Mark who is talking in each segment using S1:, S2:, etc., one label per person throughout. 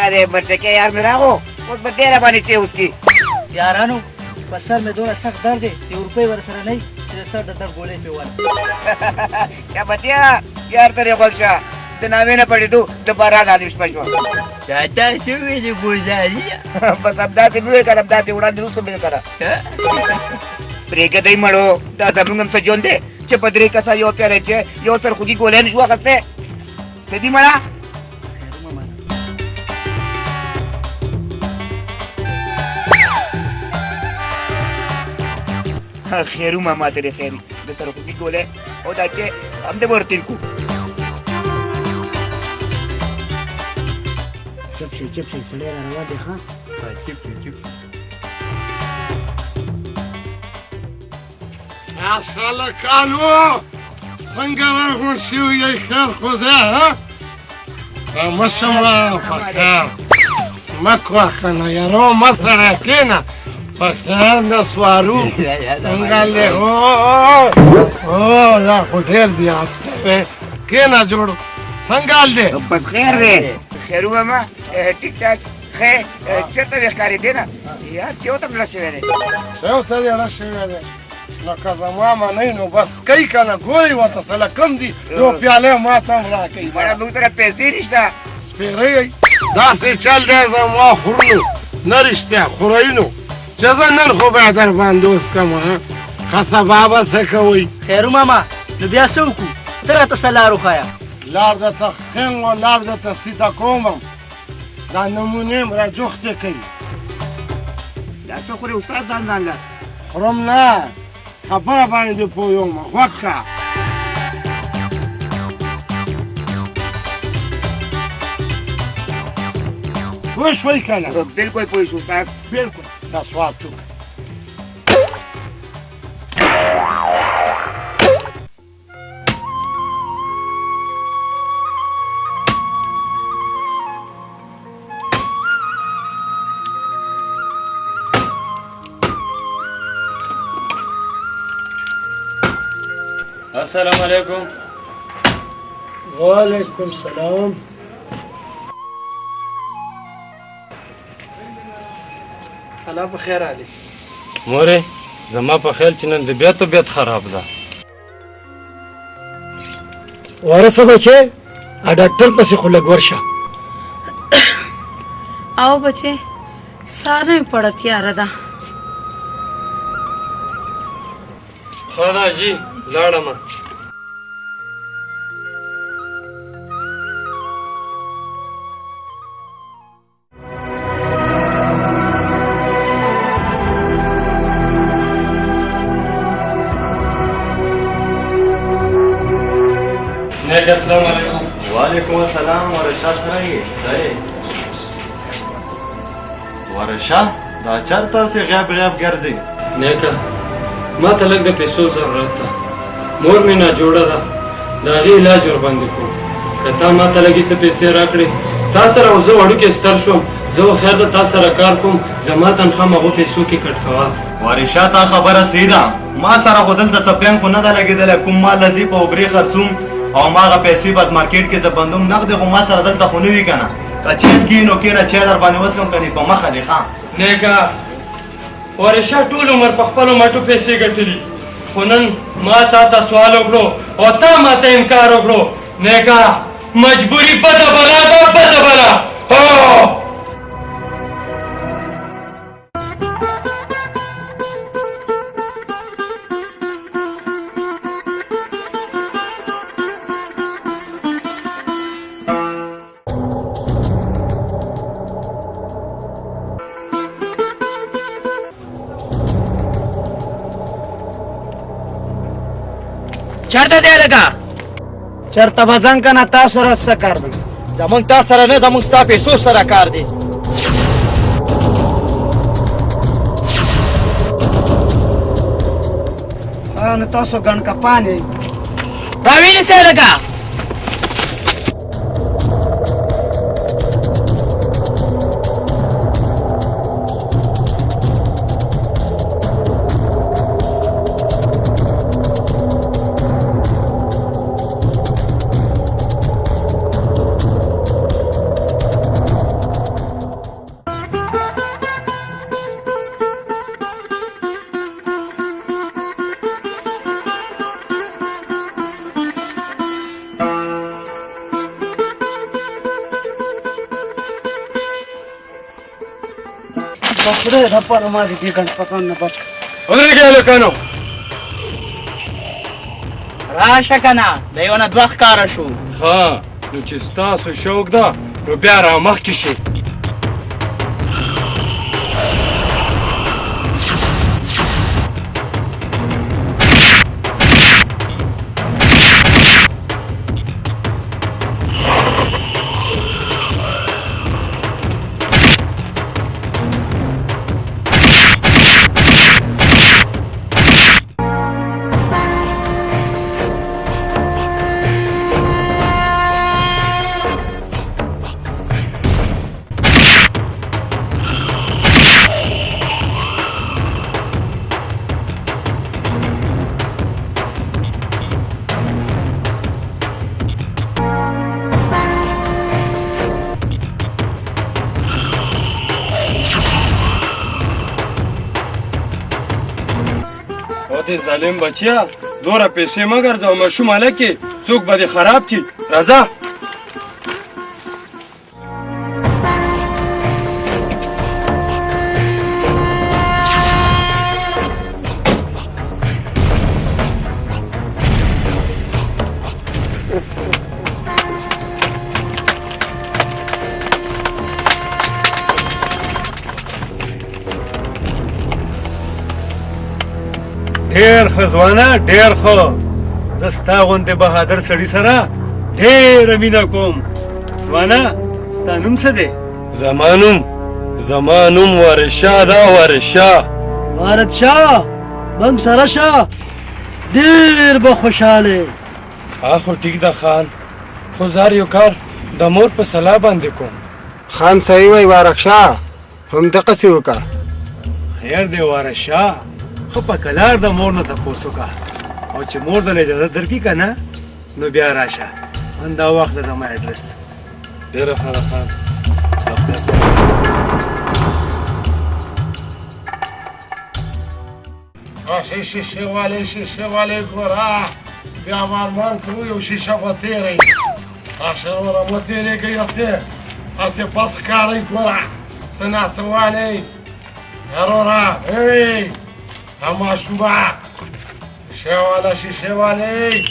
S1: अरे बच्चे के यार मेरा हो उस बच्चे ना पानी चाहिए उसकी
S2: यारानो په سر مې دومره سخت درد دی 1 روپۍ ورسره نه وي چې د سر د درد ګولۍ پې ووالم
S1: क्या बतिया यार तेरे बख्शा د نامې نه پړېدو د باران عالم شپه شوه
S3: دا تاسو ویلې ګلداري
S1: بس همداسې مې وکړه همداسې وړاندې وروسته مې وکړه پرېږدئ مړو دا زموږ هم څه ژوند دی چې په 3 کسه یو پیاله چې یو سر خوږي ګولۍ نه شو اخیستی څه دي مړه خیرو ماما تیرې خیري د سر خوږي ګولۍ او دا چې همدې به ورتېر کړو
S2: چپ شي سړی را روان دی ښه
S4: يا خلقانو څنګه راغون شوي یې خیر خو دی ها مشمه په خیر مه کوه کنه یارو مه سره کښېنه په خیر نسوارو څنګه دی او لا خو ډېر زیات دی کښېنه جوړ څنګه حال دی
S1: بس خیر دی خیرو ماما ټیک ټاک ښه چېرته وې ښکارېدې نه یار چې ورته مړه شوی دی
S4: چې ورته دې اړه شوی دی لکه زما منئ نو بس کوي که نه ګورئ ورته سله کم دي یو پیاله ما ته هم راکوي
S1: مړه موږ سره پیسې نشته
S4: سپېرئ داسې چل دی زما خورنو نه رښتیا خورئ نو چې زه نن خو باید در باندې وڅکم ښه سبا به څه کوئ
S2: خیرو ماما نو بیا څه وکړو ته راته څه لار وښایه
S4: لار درته ښیم و لار درته سیده کومم دا نمونې م را جوختې کوي
S1: دا څه خورې استاد ځان له
S4: خورم نه خبره باندې دې پوه یم غوږ ښه پوه شوئ که نه
S1: بلکل پوه شو استاد
S4: بلکل دا سوال تو که
S5: السلام علیکم
S2: وعلیکم السلام الله په خیر علي
S5: مورې زما په خیال چې نن د بیا طبیعت خراب ده
S2: ورسه بچې ډاکټر پسې خو لږ ورشه
S6: आओ बच्चे सारे पढ़त यार दा
S5: خدا جی لاړم نیک السلام علیکم
S7: وعلیکم السلام ورشا څنګه یې ورشا دا چرته سي غیب ګرځي
S5: نیکه ما ته لږ د پیسو ضرورت ده مور مې ناجوړه ده د هغې علاج ورباندې کوم که تا ما ته لږې څه پیسې راکړې تا سره زه وړوکی ستر شوم زه خو خیر ده تا سره کار کوم زما تنخوا م هغو پیسو کې کټ کوه
S7: ورشا تا خبره صحیح ده ما سره خو دلته څه بینک خو نه ده لګېدلی کوم مال لځي په اوګرې خرڅوم او ما هغه پیسې بس مارکیټ کې زه بندوم نغدې خو ما سره دلته خو نه وي که نه که چیز کښې نو کښېنه چای در باندې وڅکم که نه په مخه دې ښه
S5: نیکه ورشا ټول عمر په خپلو مټو پیسې ګټلي خو نن ما تا ته سوال وکړو او تا ما ته انکار وکړو نیکه مجبوري بده بلا ده بده بلا هو
S2: چرته دی لګه چرته به ځم که نه تا سره څه کار دی زمونږ تا سره نه زمونږ ستا پیسو سره کار دی نو تاسو ګڼ کپان یې راوینیسئ لګه خدای دپاره ما دې دې ګنډ پکان نه بچ
S5: ودرېږئ هلکانو
S8: راشه کنه د یو نه دوه ښکاره شو
S5: ښه نو چې ستاسو شوق ده نو بیا را مخکې شئ دې ظالم بچیا دوره پیسې مه ګرځوه ماشوم هلکې څوک به دې خراب کړي راځه
S9: ډېر ښه ځوانه ډېر ښه زه ستا غوندې بهادر سړي سره ډېره مینه کوم ځوانه ستا نوم څه دی
S5: زما نوم وارث شاه ده وارث شاه
S2: وارد شاه بنګ سره شه ډېر به خوشحاله
S5: خو ټیک ده خان خو زار یو کار د مور په سلا باندې کوم
S1: خان صحیح وای وارث شاه همدقسې وکړه
S9: خیر دی وارث شاه خو په کلار د مور نه تپوس وکړه او چې مور دله اجازه درکړي که نه نو بیا راشه نن دا وخت د زما اډرس
S5: ډېره ښه ده خان
S4: شیشه والے ګوره بیا مارمان کوو یو شیشه به تېری اشروره مو تېرېږئ هسې پس ښکارئ ګوره څه ناسموالی وروره ای ماشومه شیشه والی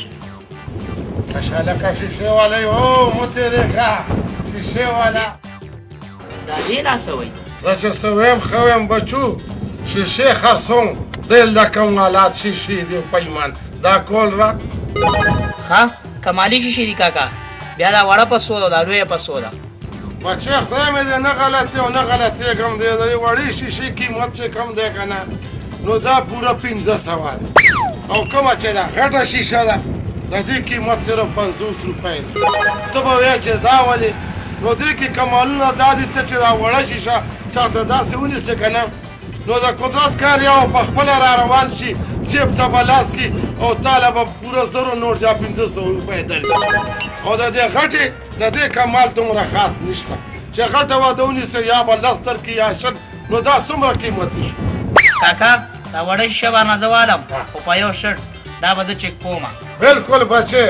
S4: کشالکه شیشه والی او مو تېرېږه شیشه والا
S8: دا دې راسوئ
S4: زه چې څه ویم ښه ویم بچو شیشې خرڅوم ډېر لکه مالات شیشې دي پیمان دا کول را
S8: ښه کمالي شیشې دي کاکا بیا دا وړه په څو ده دا لویه په څو ده
S4: بچې خدای مې دې نه غلطې او نه غلطېږم دی د وړې شیشې قیمت چې کم دی که نه نو دا پوره 1500 دی او کومه چې ده غټه شیشه ده د دې قیمت صرف 50 روپۍ دی ته به وایې چې دا ولې نو دې کې کمالونه دا دي څه چې دا وړه شیشه چاته داسې ونیسې که نه نو د قدرت کار یو په خپله را روان شي جیب ته به لاس کړي او تاله به پوره 0 نور یا 1500 روپۍ درکړي او د دې غټې د دې کمال دومره خاص نشته چې غټه واده ونیسې یا به 10 درکړي یا 10 نو دا څومره قیمتي شو
S8: کاکا دا وړه شیشه باندې زه والم خو په یو شرط دا به زه چک کوم
S4: بالکل بچې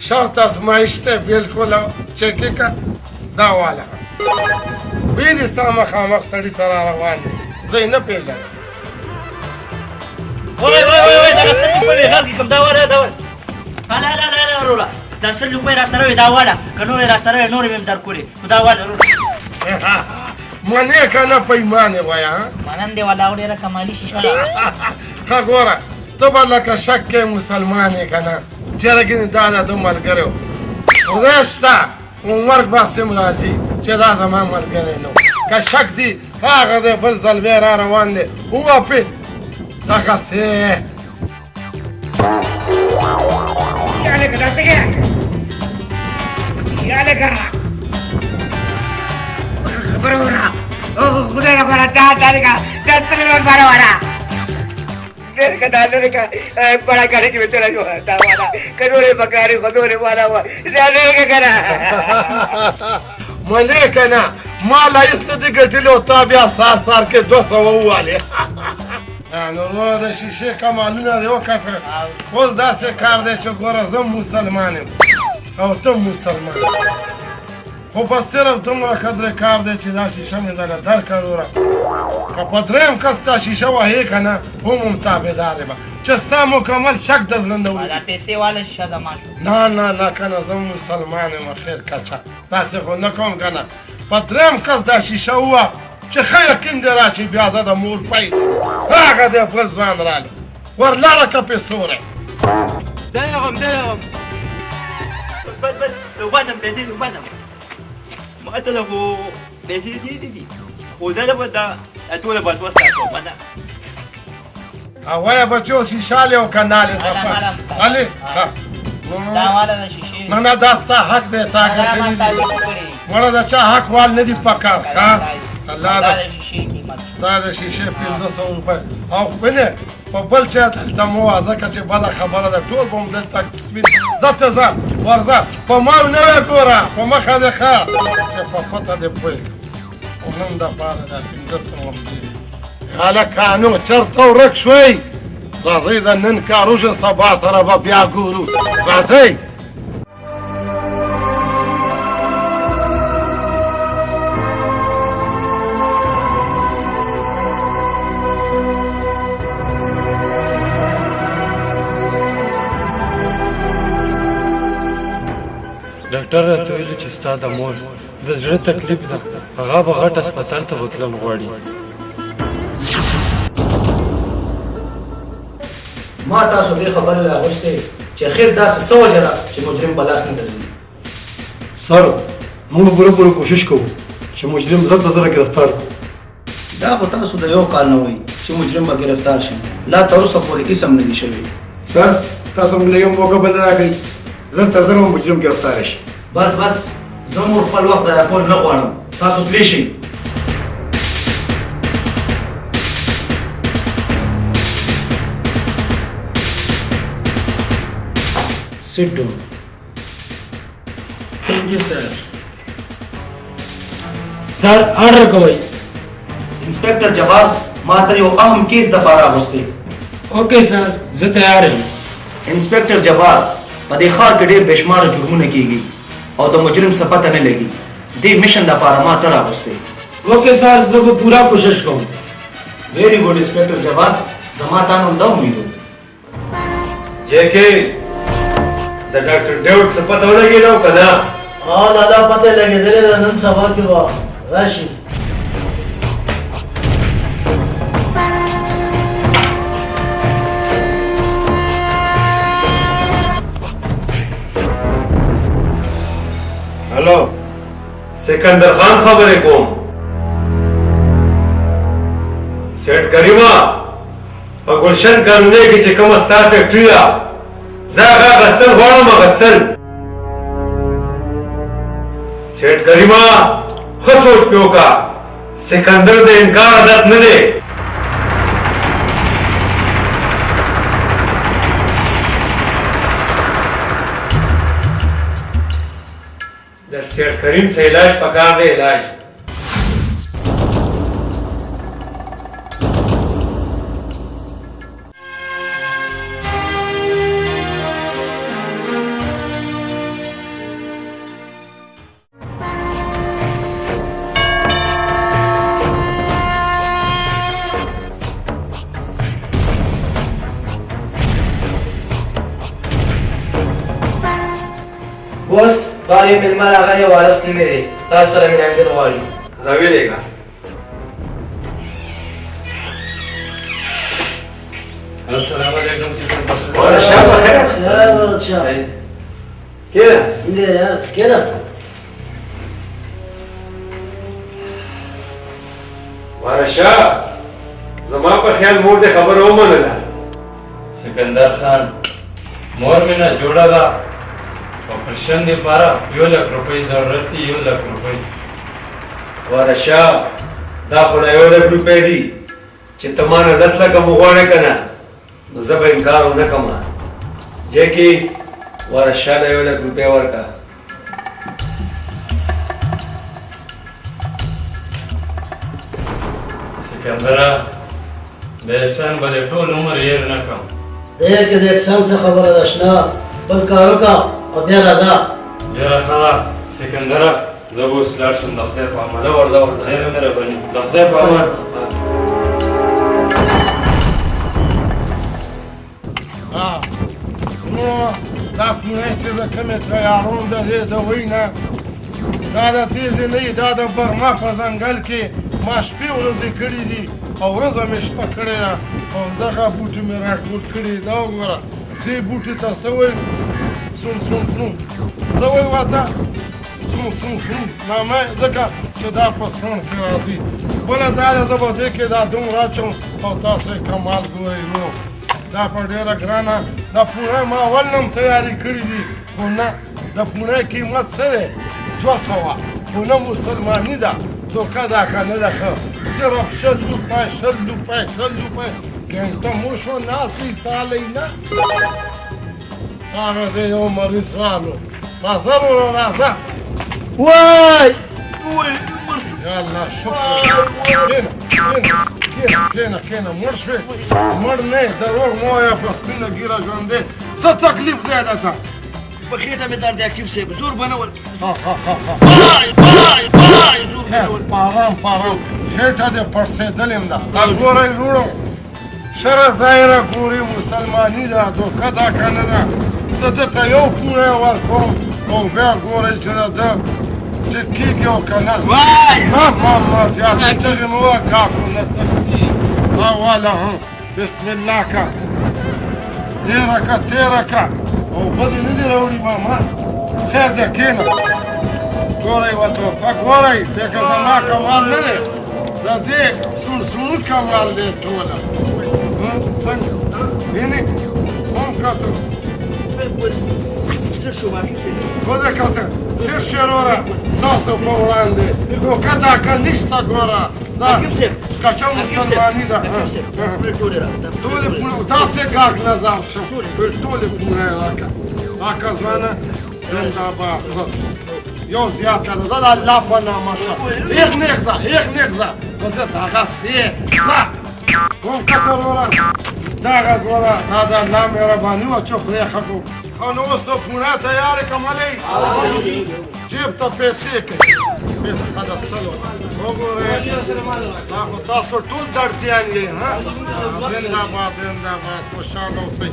S4: شرط ازمایښت دی بالکل چک یې که دا واله وینې ستا مخامخ سړي ته را روان دی زه یې نه پېژنم
S8: وای دغه 100 روپۍ غل کې کوم دا وړه دا لا وروره دا 100 روپۍ را سره وي دا وړه که نورې را سره وي نورې مې هم درکړې خو دا وړه
S4: منې که نه پیمانې وایه
S8: منن دې ولا ډېره کمالي شیشه ده
S4: ښه ګوره ته به لکه شک کې مسلمان یې که نه چېرې ګینې دا د ده ملګری و خدای شته مرګ باسې هم راځي چې دا زما ملګری نه و که شک دی هغه دی بل ځل بیا را روان دی ووپې دغسې
S1: برورا خدای لپاره دا طریقه دا تلوار برابره मेरे का डालने का बड़ा गाड़ी की चला जो था वाला करोड़े बकारी खदोरे वाला हुआ जाने का करा
S4: मने कना माला इस्तदी गटिलो ताबिया सार के 200 वाले نو د شیشې کمالونه دی وکړه اوس داسې کار دی چې ګوره زه مسلمان یم او ته مسلمان خو بس صرف دومره قدر کار دی چې دا شیشه مې درله درکړه وروره که په درېیم کس تا شیشه وهې که نه هم هم تابعدار یم چې ستا مکمل شک د زړه نه وځي
S8: پیسې والا شیشه زما شو
S4: نه نه نه که نه زه مسلمان یم خیر کچه داسې خو نه کوم که نه په درېیم کس دا شیشه ووه چې ښه یقین دی را چې بیا زه د مور پی هغه دی بل ځوان رالی ورلاړه که پیسوری
S8: وبادم پیسې وبادم ما ته خو پیسې دي خو دا به دا ټوله بټوه ستاسو باندې
S4: وایه بچو شیشه لې او کنالې صفا علي
S8: دا والا د شیشې
S4: نه نه دا ستا حق دی تا ګټلي دي مړه د چا حق وال نه دي پکار ښه الله
S8: دا د شیشې قیمت
S4: دا د شیشې 1500 روپۍ او بنې په بل چا دلته مه وه ځکه چې بده خبره ده ټول به م دلته سپین ځه ته ځه ورځه په ما نه وې ګوره په مخه دې ښه چې په پته دې پوه کړم خو نن دپاره دا 1500 وخت هلکه نو چېرته ورک شوئ راځئ زه نن کار وشو سبا سره به بیا ګورو راځئ
S5: ډاکټر راته ویلي چې ستا د مور د زړه تکلیف ده هغه به غټ هسپتال ته بوتلل غواړي
S2: ما تاسو دې خبرې راغوښتې چې اخر داسې څه وجه ده چې مجرم په لاس نه درځي
S9: سر موږ پوره کوشش کوو چې مجرم زر ته زره گرفتار کړو
S2: دا خو تاسو د یو کال نه وایي چې مجرم به گرفتار شي لا تر اوسه پورې هېڅ هم نه دي شوي
S9: سر تاسو موږ له یو موقع بل راکئ زر تر زره به مجرم گرفتار شي
S2: بس زه مور خپل وخت ضایع کول نه غواړم تاسو تللی شئ Sit down.
S5: Thank you, sir. سر آرډر کوئ
S2: انسپکټر جواد ما ته یو اهم کیس دپاره اغوستی
S5: اوکې سر زه تیار یم
S2: انسپکټر جواد په دې ښار کې ډېر بېشماره جرمونه کیږي او د مجرم څه پته نه لګي دې میشن دپاره ما ته راغوستی
S5: اوکې سر زه به پوره کوشش کوم
S2: ویری ګوډ انسپکټر جواد زما تا نوم دا امید و
S9: جیکې د ډاکټر ډیوډ څه پته ولګېده که نه
S2: لالا پته یې لګېدلې ده نن سبا کې به راشي
S9: هلو سکندر خان خبرې کوم سیټ کریمه په ګلشن کالونۍ کې چې کومه ستا فیکټري ده زه هغه اخیستل غواړم اخیستل سیټ کریمه ښه سوچ پې وکړه سکندر د انکار عادت نه دی د سیټ کریم سے علاج پکار دی علاج
S2: بوس باقي مېلمه راغلی وارث نومې دی تاسو سره میناوېدل غواړي
S9: راویلېږه السلام علیکم
S2: ورشا بخیر ورشا
S9: کېنه
S2: څنګه یار کېنه
S9: ورشا زما په خیال مور دې خبره ومنله
S5: سکندر خان مور مې نه جوړه ده آپریشن لپاره 1,00,000 روپۍ ضرورت دي 1,00,000 روپۍ
S9: ورشا دا خو لا 1,00,000 روپۍ دي چې ته ما نه 10 لکه وغواړې که نه نو زه به انکار ونه کړم جیکي ورشا له 1,00,000 روپۍ ورکړه
S5: سکندره د احسان به دې ټول عمر هېر نه کړم
S2: دی کې د اقسام څه خبره ده اشنا بل کار وکړه او بیا راځه
S5: ډېره ښه ده سکندره زه به اوس لاړ شم د خدای په امان
S9: ورځه ورځه
S5: ډېره مهرباني د خدای په امان
S4: نو دا پونه چې د کومې تیارون د دې د وینه دا د تیزې نه دا د برما په ځنګل کې ما شپې ورځې کړي دي او ورځه مې شپه کړې ده او همدغه بوټي مې راټول کړي دا وګوره دې بوټي ته څه وایي سون سون سون څه وایي ورته سون سون سون نامه ځکه چې دا په سون کې راځي بله دا ده زه به دې کې دا دومره اچوم او تاسو یې کمال ګورئ نو دا په ډېره ګرانه دا پونه ما اول نه هم تیاري کړي دي خو نه د پونه قیمت څه دی 200 پونه مسلماني ده دوکه دا که نه ده ښه صرف 100 روپۍ 100 روپۍ 100 روپۍ ګنټه مو شو ناستې سالی نه هغه دی یو مریض رالو راځه وروره راځه
S2: وای
S4: یالله شکر کښېنه کښېنه کښېنه مړ شوې مړ نه یې دروغ مه وایه په سپینه ږیره ژوندې څه تکلیف دی درته
S8: په خېټه مې درد دی حکیم صاحب زور به نه ورکړي زور به نه ورکړي
S4: په ارام په ارام خېټه دې پړسېدلې ده دا ګورئ لوړو شره ظاهره ګوري مسلماني ده دوکه دا که نه ده زه دته یو پونه ورکوم او بیا ګورئ چې د ده چې کېږي او که نه ما زیاتې چغې مه وه کاکو نه تکي واله بسم الله که تېره که تېره که او بدې نه دي راوړي ماما خیر دی کښېنه ګورئ ورته څه ګورئ دې که زما کمال نه دی د دې سونسونو کمال دی ټوله څنګه وینې هم کته
S8: څه شو حکیم صاحب
S4: ودې کته څه شی وروره ستاسو په وړاندې دوکه دا که نشته ګوره دا
S8: حکیم صاحب
S4: کچه مسلماني ده ټولې پوړې تاسې ګاک نظر شه ټولې پوړې راکړه راکړه ځوانه زنده‌باد یو زیاته ده دا د الله په نامه شه هېغ نېغ ځه هېغ نېغ ځه وزه دغه ځه کوم کته وروره دغه ګوره دا د الله مهرباني وه چې خدای ښه کړو او نو اوس پونه تیارې کملۍ جیب ته پیسې کوي بیرته ښه ده سلو وګورئ دا خو تاسو ټول دردیان یې زنده‌باد زنده‌باد خوشحاله اوسئ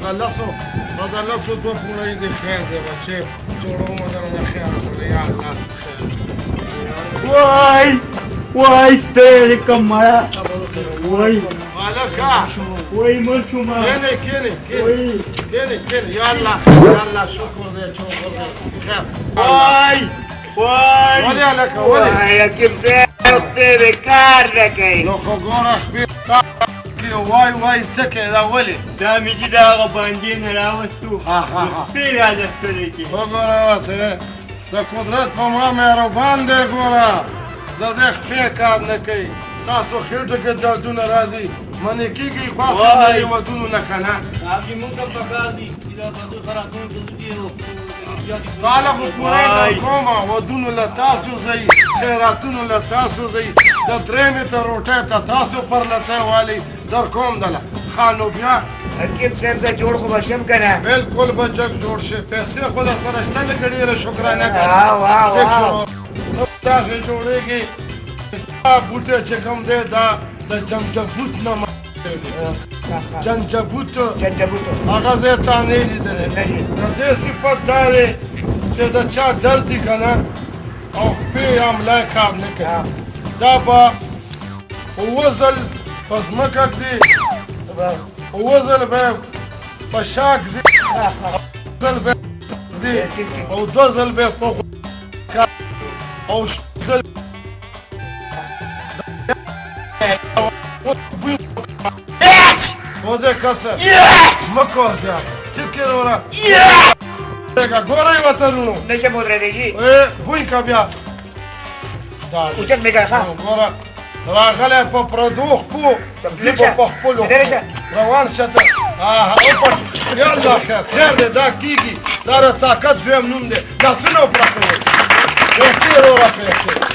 S4: د لسو دوه پونه دې خیر دی بچې جوړوم درنه خیر سره یا الله
S2: وای وای ستړی کم مړه وای
S4: هلکه
S2: وای مړ شومه
S4: کښېنئ کښېنئ کښېنئ یا الله شکر دی شکر دی خیر
S2: وای وای
S4: ولې هلکه ولې
S1: حکیم صاحب پرې کار نه کوي
S4: نو خو ګوره شپې وای وای څه کوې دا ولې
S2: دا مې چې د هغه باندې نه راوستو شپې راځستلی کې
S4: وګوره ورته د قدرت په ما مهربان دی ګوره د دې خپې کار نه کوي تاسو خېټو کې دردونه راځي منې کېږي خاصې د ودونو نه که نه تاله خو پوره در کومه ودونو له تاسو ځئ خیراتونو له تاسو ځئ د درېیمې ته روټۍ ته تاسو پرلتی والئ در کوم دله ښه نو بیا
S1: حکیم صاحب زه جوړ خو به شم که نه
S4: بلکل به جګ جوړ شي پیسې خو در سره شته لږه ډېره شکرانه کوه داسې جوړېږي دا بوټی چې کوم دی دا د جنجبوت نه جنجبوت هغه ځای تا نه یې لیدلی د دې صفت دا دی چې د چا دل دي که نه او خپې یا ملای کار نه کوي دا به اووه ځل په ځمکه ږدي اووه ځل به یې په شا ږدي ځل به ږدي او دوه ځل به یې په او شپږ وځه کڅه مه کوه زیات ټیک یې وروره ګورئ وطنونو
S1: نشم ودرېدی
S4: بوی که بیا
S1: اوچت مې کړه ښه
S4: ګوره راغلی په پردو خپو زه به په خپلو روان شه ته وپټ یالله خیر دی دا کېږي دا د طاقت دویم نوم دی لاسونه وپړکوئ پیسې وروره پیسې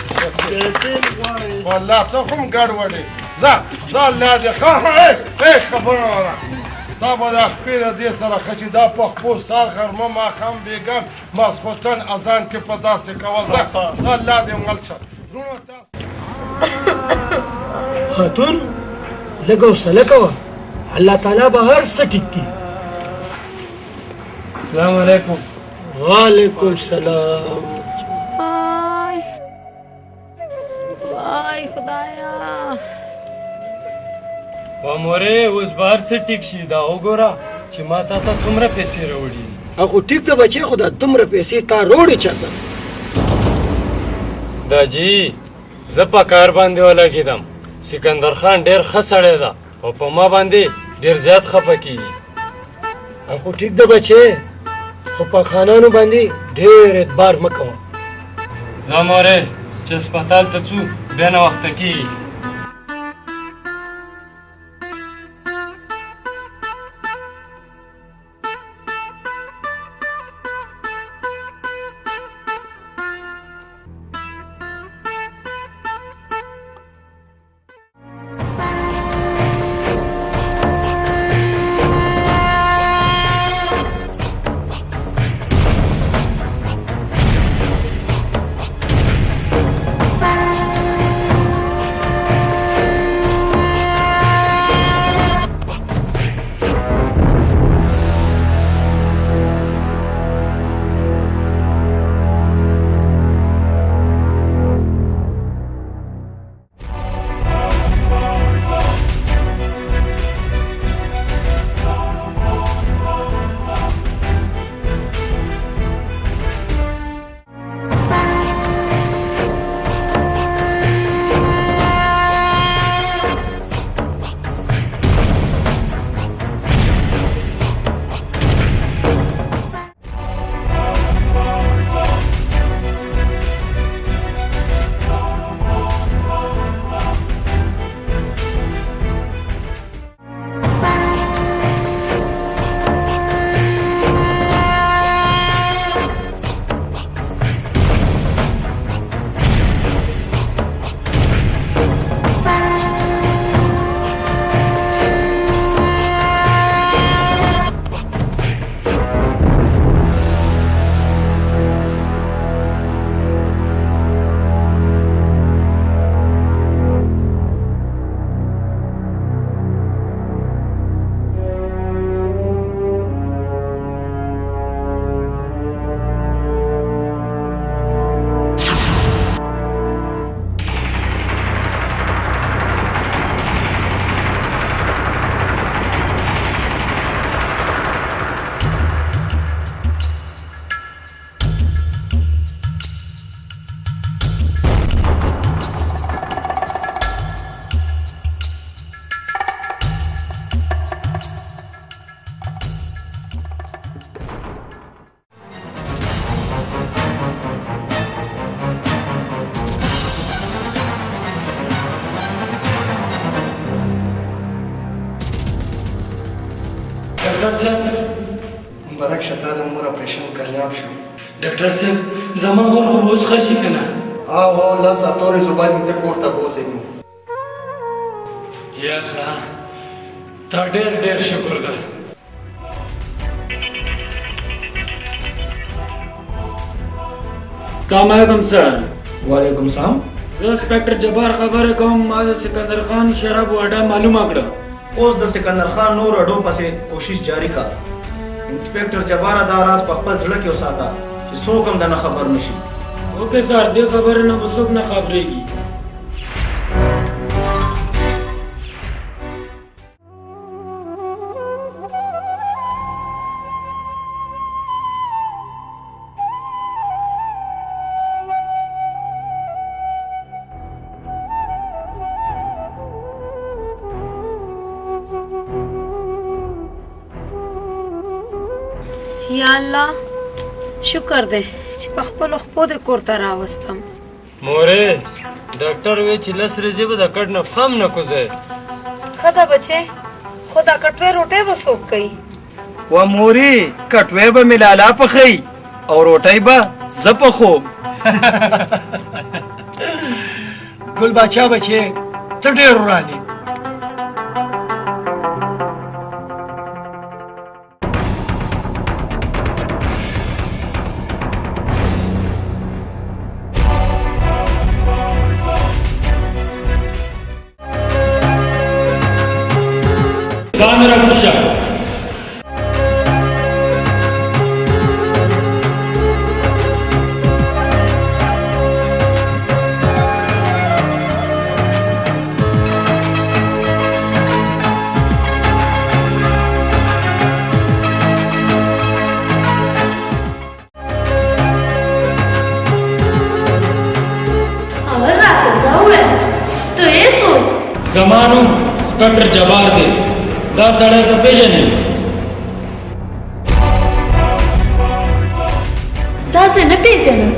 S4: والله ته خو هم ګډوډ یې ځه الله دې ښه خبره وره تا به د شپې د دې سره ښه چې دا پخپو سار غرمه ماښام بېګان ماسخوتن اذان کې په داسې کول ده الله دې مل شه وروڼو تاسو
S2: خاتون لږ حوصله کوه الله تعالی به هر څه ټیک کړي.
S5: السلام علیکم.
S2: وعلیکم السلام.
S6: وای خدایا
S5: وا مورې اوس به هر څه ټیک شي. دا وګوره چې ما تا ته څومره پیسې راوړي دي.
S2: خو ټیک ده بچی خو دا دومره پیسې تا روړې چاته؟
S5: دا جی زه په کار باندې ولګېدم. سکندر خان ډېر ښه سړی ده او په ما باندې ډېر زیات خفه کېږي.
S2: خو ټیک ده بچی خو په خانانو باندې ډېر اعتبار مه کوه.
S5: ځه مورې چې هسپتال ته ځو بیا ناوخته کېږي.
S2: ډاکټر صاحب
S10: مبارک شه تا د مور اپریشن کامیاب شو.
S5: ډاکټر صاحب زما مور خو اوس ښه شي که نه؟
S10: او لا ساتورې زبان مې ته کور ته بوځېږو.
S5: یا الله تا ډېر ډېر شکر ده.
S11: السلام علیکم سر.
S10: وعلیکم السلام.
S11: زه انسپکټر جبار خبره کوم. ما د سکندر خان شرابو اډه معلومه کړه.
S10: اوس د سکندر خان نور اډو پسې کوشش جاری کا. انسپکټر جبار دا راز په خپل زړه کې وساته چې څوک هم د نه خبر نشي.
S11: اوکې سر دې خبره نه به څوک نه خبرېږي.
S6: یا الله شکر دی چې په خپلو خپو د کور ته راوستم.
S5: مورې ډاکټر وی چې لس ورځې به د کټ نه فهم نه کوځئ.
S6: ښه ده بچې خو دا کټوۍ روټۍ به څوک کوي؟
S2: و مورې کټوۍ به مې لالا پخوي او روټۍ به زه پخوم. ګل باچا بچې ته ډېر وران یې.
S11: پلان را کوشا زمانو سپیکٹر جبار دی دا سړی ته پیژنې
S6: دا زه نه پیژنم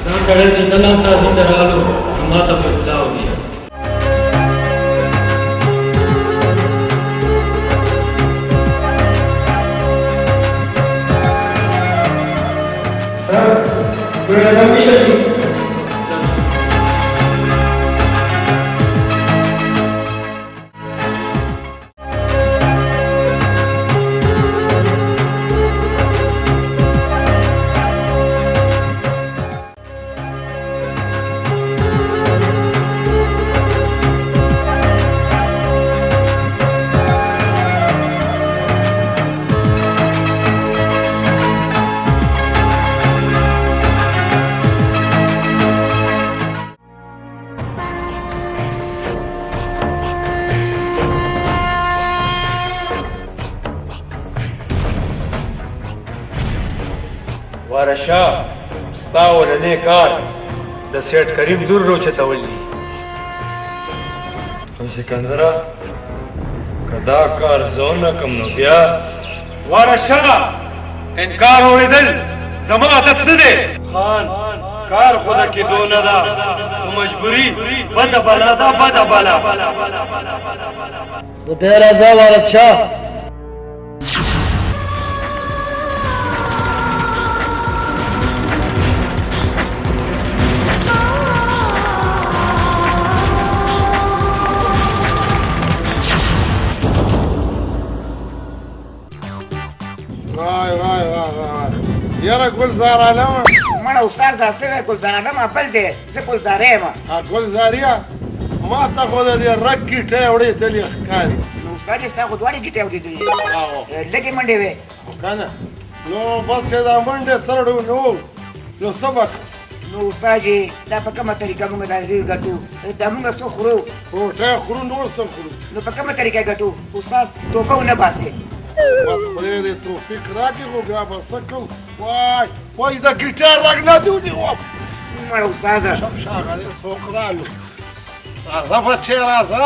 S11: دا سړی چې دلته تاسو ته راغلو ما ته په اطلاع وکړه
S9: وارشا ستا ولنې کار د سیټ کریم دور رو چتول دي
S5: خو سکندره که دا کار زه ونه کړم نو بیا
S9: وارشا انکار اورېدل زما عادت نه دی
S5: خان کار خو د کېدو نه ده خو مجبوري بده بلا ده بده بلا
S2: د بیا راځه والد شاه
S4: یاره ګلزار عالمه
S1: مړه استاد دا څنګه ګلزار عالمه بل دی زه ګلزاره یم
S4: ګلزاریا ما ته خو د دې رګ ګیټۍ اورېدلې ښکاري
S1: نو استاد یې ستا خو دواړې ګیټې اورېدلې لږې منډې وې
S4: که نه نو بس چې دا منډې ترړو نو نو څه به
S1: نو استاد یې دا په کومه طریقه موږ دا دې ګټو دا موږ څه خورو
S4: روټۍ خورو نور څه خورو
S1: نو په کومه طریقه ګټو استاد توپه ونه باسې
S4: بس خدای دې توفیق راکړي خو بیا به څه کوو وای وای د ګیټار رګ نه دې ونیوم
S1: مړه استاده
S4: شپ ښاغلی څوک رالو راځه بچې راځه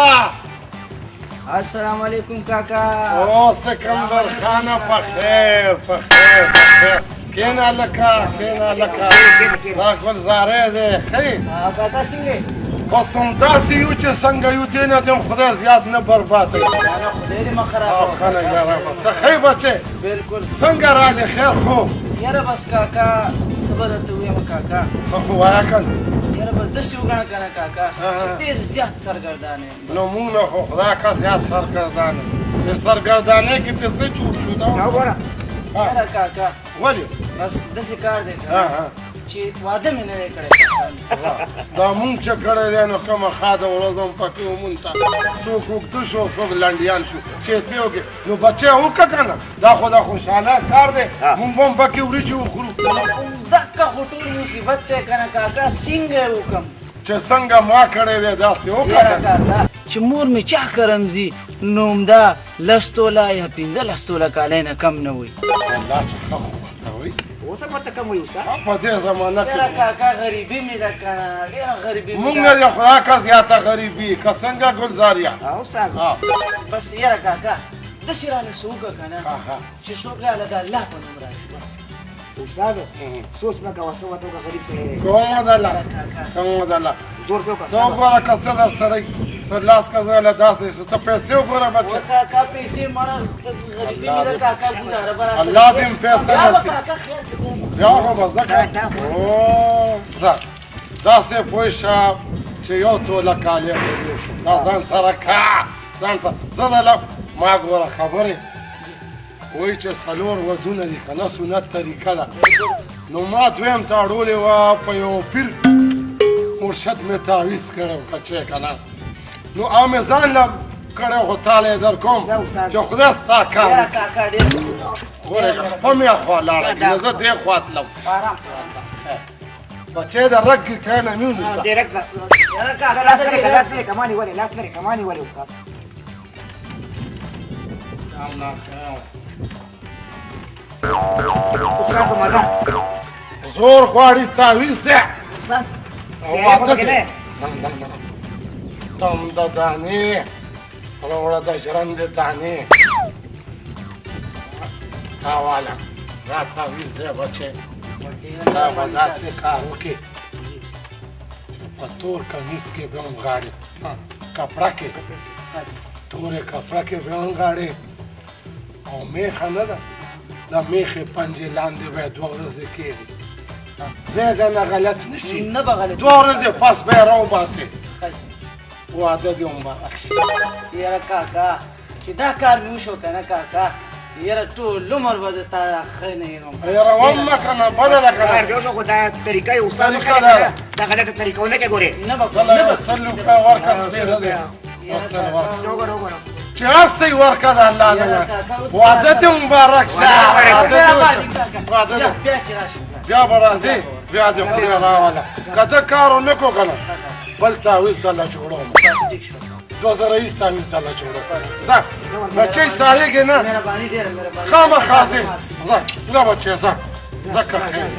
S2: السلام علیکم کاکا
S4: او سکندر خانه په خیر په خیر په خیر کېنه لکه کېنه لکه دا ګلزاری دی ښه
S2: کاکا څنګه
S4: بس همداسې یو چې څنګه یو دې نه دې خدای زیات نه بربادوي
S2: خدای دې مه خرابوه
S4: ښه نه یاره څه ښه بچې
S2: بلکل
S4: څنګه رالې خیر خو
S2: یاره بس کاکا څه به درته ووایم کاکا
S4: څه خو وایه که نه
S2: یاره بس داسې وګڼه که نه کاکا ډېر زیات سرګردان یم
S4: نو موږ نه خو خدای که زیات سرګردان یم د سرګردانۍ کې ته څه جوړ شو دا
S1: وګوره
S2: یاره کاکا
S4: ولې
S2: بس داسې کار دی چې واده مې نه دی کړی
S4: دا مونږ چې کړی دی نو کومه ښاده ورځ هم پکې و مونږ ته څوک اوږده شو څوک لنډیان شو چې ته وکړې نو بچی وکړه که نه دا خو د خوشحاله کار دی مونږ به هم پکې وریجې وخورو
S2: دکه خو ټول مصیبت دی که نه کاکا څنګه یې وکړم
S4: چې څنګه ما کړی دی داسې وکړه
S2: کاکا چې مور مې چا کرم ځي نو همدا 10 توله یا 15 توله کالی نه کم نه وي
S4: الله چې ښه خو ورته وایي
S1: اوس هم ورته کم وایي استاد
S4: په دې زمانه کې
S2: یاره کاکا غریبي مې ده که نه ډېره غریبي
S4: مونږ نه د خدای که زیاته غریبي که څنګه ګلزاریا
S1: استاد
S2: بس یاره کاکا داسې راله څه وکړه که نه چې څوک راله د الله په نوم راشي
S1: استاد سوچ مه کوه څه ورته وکړه غریب سړی دی
S4: کومه ده الله کومه ده الله
S1: زور پرې وکړه
S4: ته وګوره که څه در سره څه لاس که زه له داسې شي څه پیسې وګوره بچه
S2: کاکا پیسې مړه غریبي مې ده کاکا ګزاره به راسره
S4: الله دې هم پیسې نصیب
S2: کاکا خیر دې کوم
S4: بیا خو به زه او ځه داسې پوه شه چې یو توله کالي دا ځان سره کا ځان سره زه دله ما ګوره خبرې وایي چې 4 ودونه دي که نه سنت طریقه ده نو ما دویم ته اړولې وه په یو پیر مرشد مې تعویض کړی و که چی که نه نو هغه مې ځان له کړی خو تاله یې در کوم چې خدای ستا کار
S2: یاره
S4: وکړي.
S2: کاکا ډېر
S4: ګورې شپه مې خوا لاړه کېږي زه دې خوا تلم بچې د رګ ګیټۍ نه مې ونیسه
S2: ډېرک یاره کاکا لاس لري کمانې ولې لاس لري کمانې ولې استاد استاد په مزه
S4: زور غواړي تاویز دی
S2: استاد
S4: او واته دی تم د دانې راوړه د ژرندې دانې تاواله دا تاویز دی بچې دا به داسې کار وکړي چې په تور کمیس کې به ونغاړي کپړه کې تورې کپړه کې به ونغاړي او میخه نه ده د میخې پنجې لاندې به یې 2 ورځې کېږي زه نه غلط نشي
S2: نه به غلط
S4: 2 ورځې پس به یې راوباسې واده دې مبارک شي
S2: یاره کاکا چې دا کار مې وشو که نه کاکا یاره ټول عمر به د تا ښه نه یم
S4: یاره ومه که نه بده ده که نه
S1: دې اوسه خو دا طریقه یې استاد
S4: طریقه ده.
S1: دا غلطه طریقه ونه کې ګورې
S2: نه به
S4: دله یو 100 روپۍ ورکړه سپېره دی 100 ورکړه
S1: وګوره وګوره
S4: چې هسې ورکړه د الله د نه واده دې مبارک شه واده دې وشه واده دې
S2: بیا چې راشي
S4: بیا به راځې بیا دې خدای راوله که ته کار ونه کړو که نه بل تاویز درله جوړوم 2000 تاویز درله جوړوم ځه بچی سارېږې نه
S2: مهرباني ډېره مهرباني
S4: خامخا ځې ځه ځه بچې ځه ځه که خیر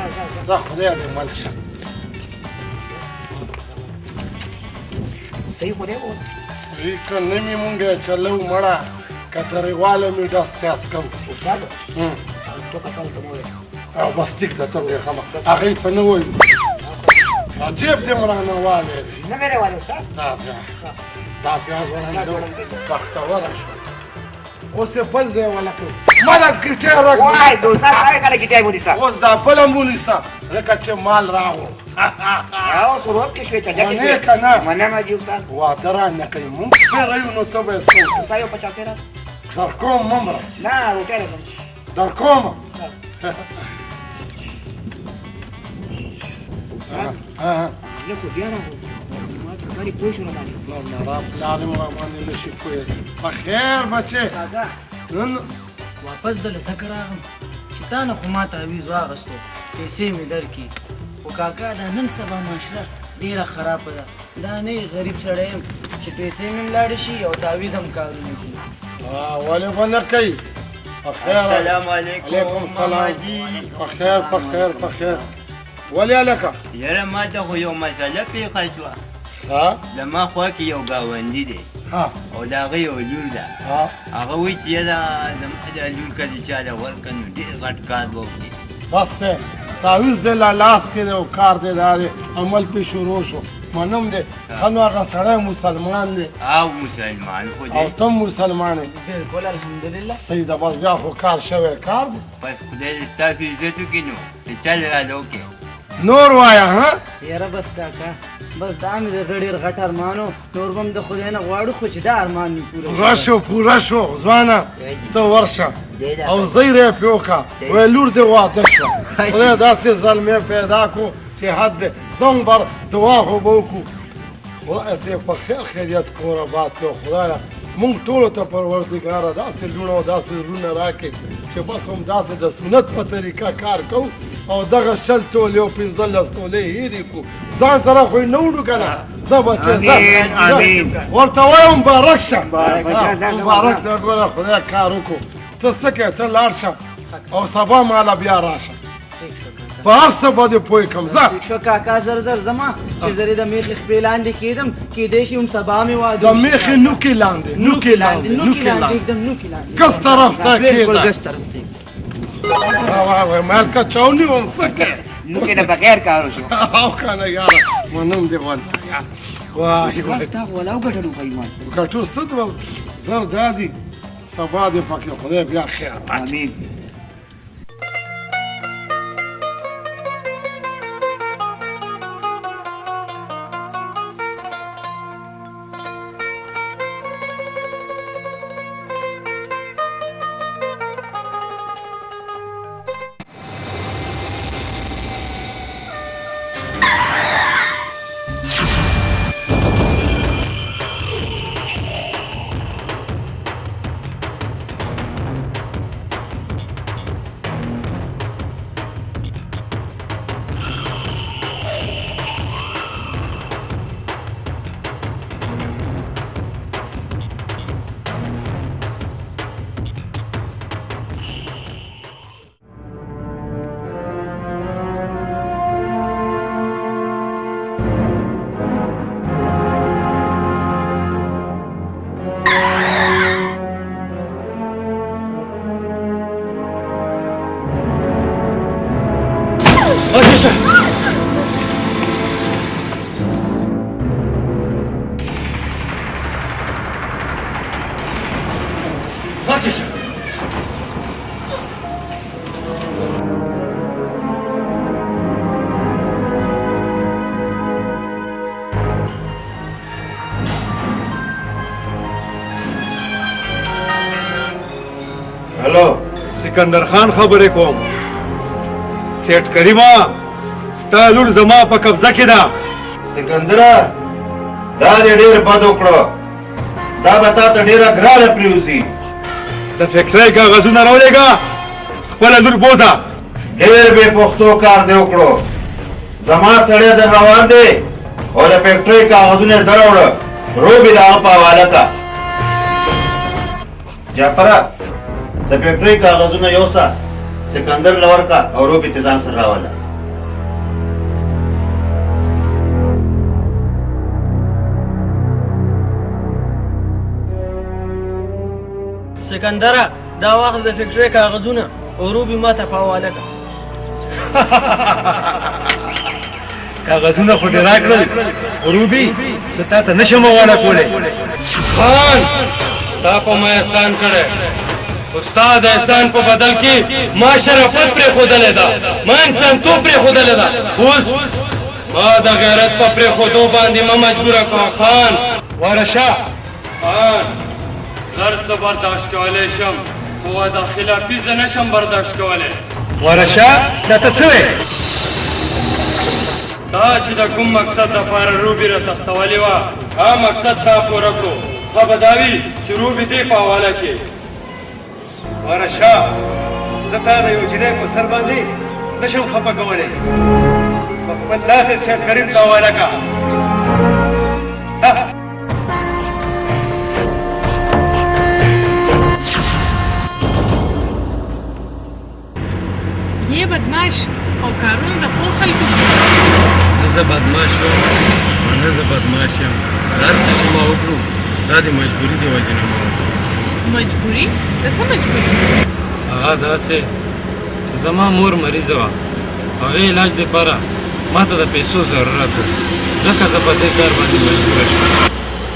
S4: دا خدای دې مل شه
S1: صحیح خو دی
S4: صحیح که نه مې مونږ یې چلو مړه که ترېواله مې ډس تیاس کوو
S1: استاد تو کسان ته مو
S4: او بس ټیک ده ته ډېر ښه هغې ته نه وایو عجیب دې مرانه والی دی
S1: نه مې راوړی استاد
S4: دا پیاز ورنده بختوره شو اوس یې بل ځای وله کړو ماله ګیټۍ رګ
S1: وای د استاد هغه کله ګیټای ونیسه
S4: اوس دا بله م ونیسه ځکه چې مال راغو
S1: او سروب کې شوې چجا کې
S4: منې که نه
S1: مننه جی استاد
S4: واده رانه کوي مونږ سپېره نو ته به یې څو
S1: استاد یو 50 را
S4: در کوم ممره
S1: نه روټۍ راځم
S4: در کومه
S1: زه خو بیا راغلم ما خبرې پوه شو راباندې
S4: نه رب العالمین باندې نشي پوهېږي په خیر بچې
S2: کاکا
S4: نن
S2: واپس دله ځکه راغلم چې تا نه خو ما تعویض واخیستو پیسې مې درکړي خو کاکا دا نن سبا معاشره ډېره خرابه ده دا نه غریب سړی یم چې پیسې مې هم لاړې شي او تعویض هم کارونه کړي
S4: ولې به نه کوي په خیر
S3: السلام علیکم
S4: علیکم سلام
S3: ماماجي.
S4: په خیر په خیر په خیر ولې هلکه
S3: یاره ما ته خو یو مسله پیښه شوه
S4: ها
S3: زما خوا کې یو ګاونډي دی
S4: ها
S3: او د هغه یو لور ده
S4: ها
S3: هغه وایي چې یاره زما د لور که دې چا له ورکړه نو ډېر غټ کار به وکړي
S4: بس دی تعویض دی لا لاس کې دی او کار دی دا دی عمل پې شروع شو منم دی ښه نو هغه سړی مسلمان دی
S3: او مسلمان خو
S4: او
S3: دی
S4: ته مسلمان یې
S2: بالکل الحمدلله
S4: صحیح ده بس بیا خو کار شوی کار دی
S3: بس خدای دې ستاسو عزت وکړي نو چې چل راله وکړي
S4: نور وایه ها
S2: یاره بس کاکا بس دا مې د ډېر غټ ارمانو نور به هم د خدای نه غواړو خو چې دا ارمان مې
S4: پوره شو پوره شو ځوانه ته ورشه او زیر یې پې وکړه وایي لور دې واده شوه خدای داسې زلمی پیدا کړو چې حد دی زموږ بر دعا خو به وکړو خدای ته یې په خیر خیریت کور آباد کړو خدایه مونږ ټولو ته پروردګاره داسې لوڼه او داسې زړونه راکړي چې بس هم داسې د سنت په طریقه کار کوو او دغه 6 تولې او 15 تولې هېرې کړو ځان سره خو یې نه وړو که نه ځه بچې ځه ورته وایم مبارک شه مبارک ته ګوره خدای کار وکړو ته څه کوې ته لاړ شه او سبا ماله بیا راشه په هر څه به دې پوه کړم ځه
S2: شو کاکا زر زر زما چې زه د میخې خپې لاندې کېدم کېدی شي هم سبا مې واده
S4: د میخې نوکې لاندې نوکې لاندې نوکې لاندې
S2: एकदम نوکې لاندې
S4: کس طرف ته
S2: بالکل
S4: کېده
S2: ګس طرف ته
S4: وای مالکه چاونی وم څه
S1: نو کې د بغیر کار وشو
S4: او که نه یاره منم دې والله وای وای
S1: ستا خو ولا وګټلو په ایمان
S4: ګټو څه دوه زر دا دي سبا دې پکې خدای بیا خیر
S1: امین
S5: پاتې شه.
S9: هلو سکندر خان خبرې کوم. سیټ کریمه ستا لور زما په قبضه کې ده. سکندره دا دې ډېر بد وکړو. دا به تا ته ډېره ګرانه پرېوځي. د فیکټرۍ کاغذونه راولېږه خپله لور بوځه. ډېر بې پښتو کار دې وکړو. زما سړی در روان دی او د فیکټرۍ کاغذونه یې دروړه. روبې د هغه په حواله که. جعفره د فیکټرۍ کاغذونه یوسه سکندر له ورکه او روبې ته ځان سره راوله.
S2: سکندره دا واخل د فیکټرۍ کاغذونه او روبي ما ته په حواله کړه.
S9: کاغذونه خو دې راکړل خو روبي زه تا ته نشم حواله کولی.
S5: خان تا په ما احسان کړی. استاد احسان په بدل کې ما شرافت پرېښودلې ده. ما انسانتوب پرېښودلې ده. اوس ما د غیرت په پرېښودو باندې مه مجبوره کړه خان.
S9: وارشه
S5: خان زر څه برداشت کولی شم خو د خلافي زه نشم برداشت کولی.
S9: وارشه دا ته څه وې؟
S5: تا چې د کوم مقصد دپاره روبي را تختولې وه هغه مقصد تا پوره کړو. ښه به دا وي چې روبي دې په حواله کې.
S9: وارشه زه تا د یو جنۍ په سر باندې نشم خفه کولی. په خپل لاس یې سیټ کریم ته حواله کړه.
S12: یه بدماش او کارونه د ښو خلکو
S5: نه زه بدماش وم او نه زه بدماش یم. هر څه چې ما وکړو دا د مجبوري د وجې نه ما وکړو.
S12: مجبوري؟ د څه مجبوري؟
S5: هغه داسې چې زما مور مریضه وه. هغې علاج دپاره ما ته د پیسو ضرورت و ځکه زه په دې کار باندې مجبوره شوم.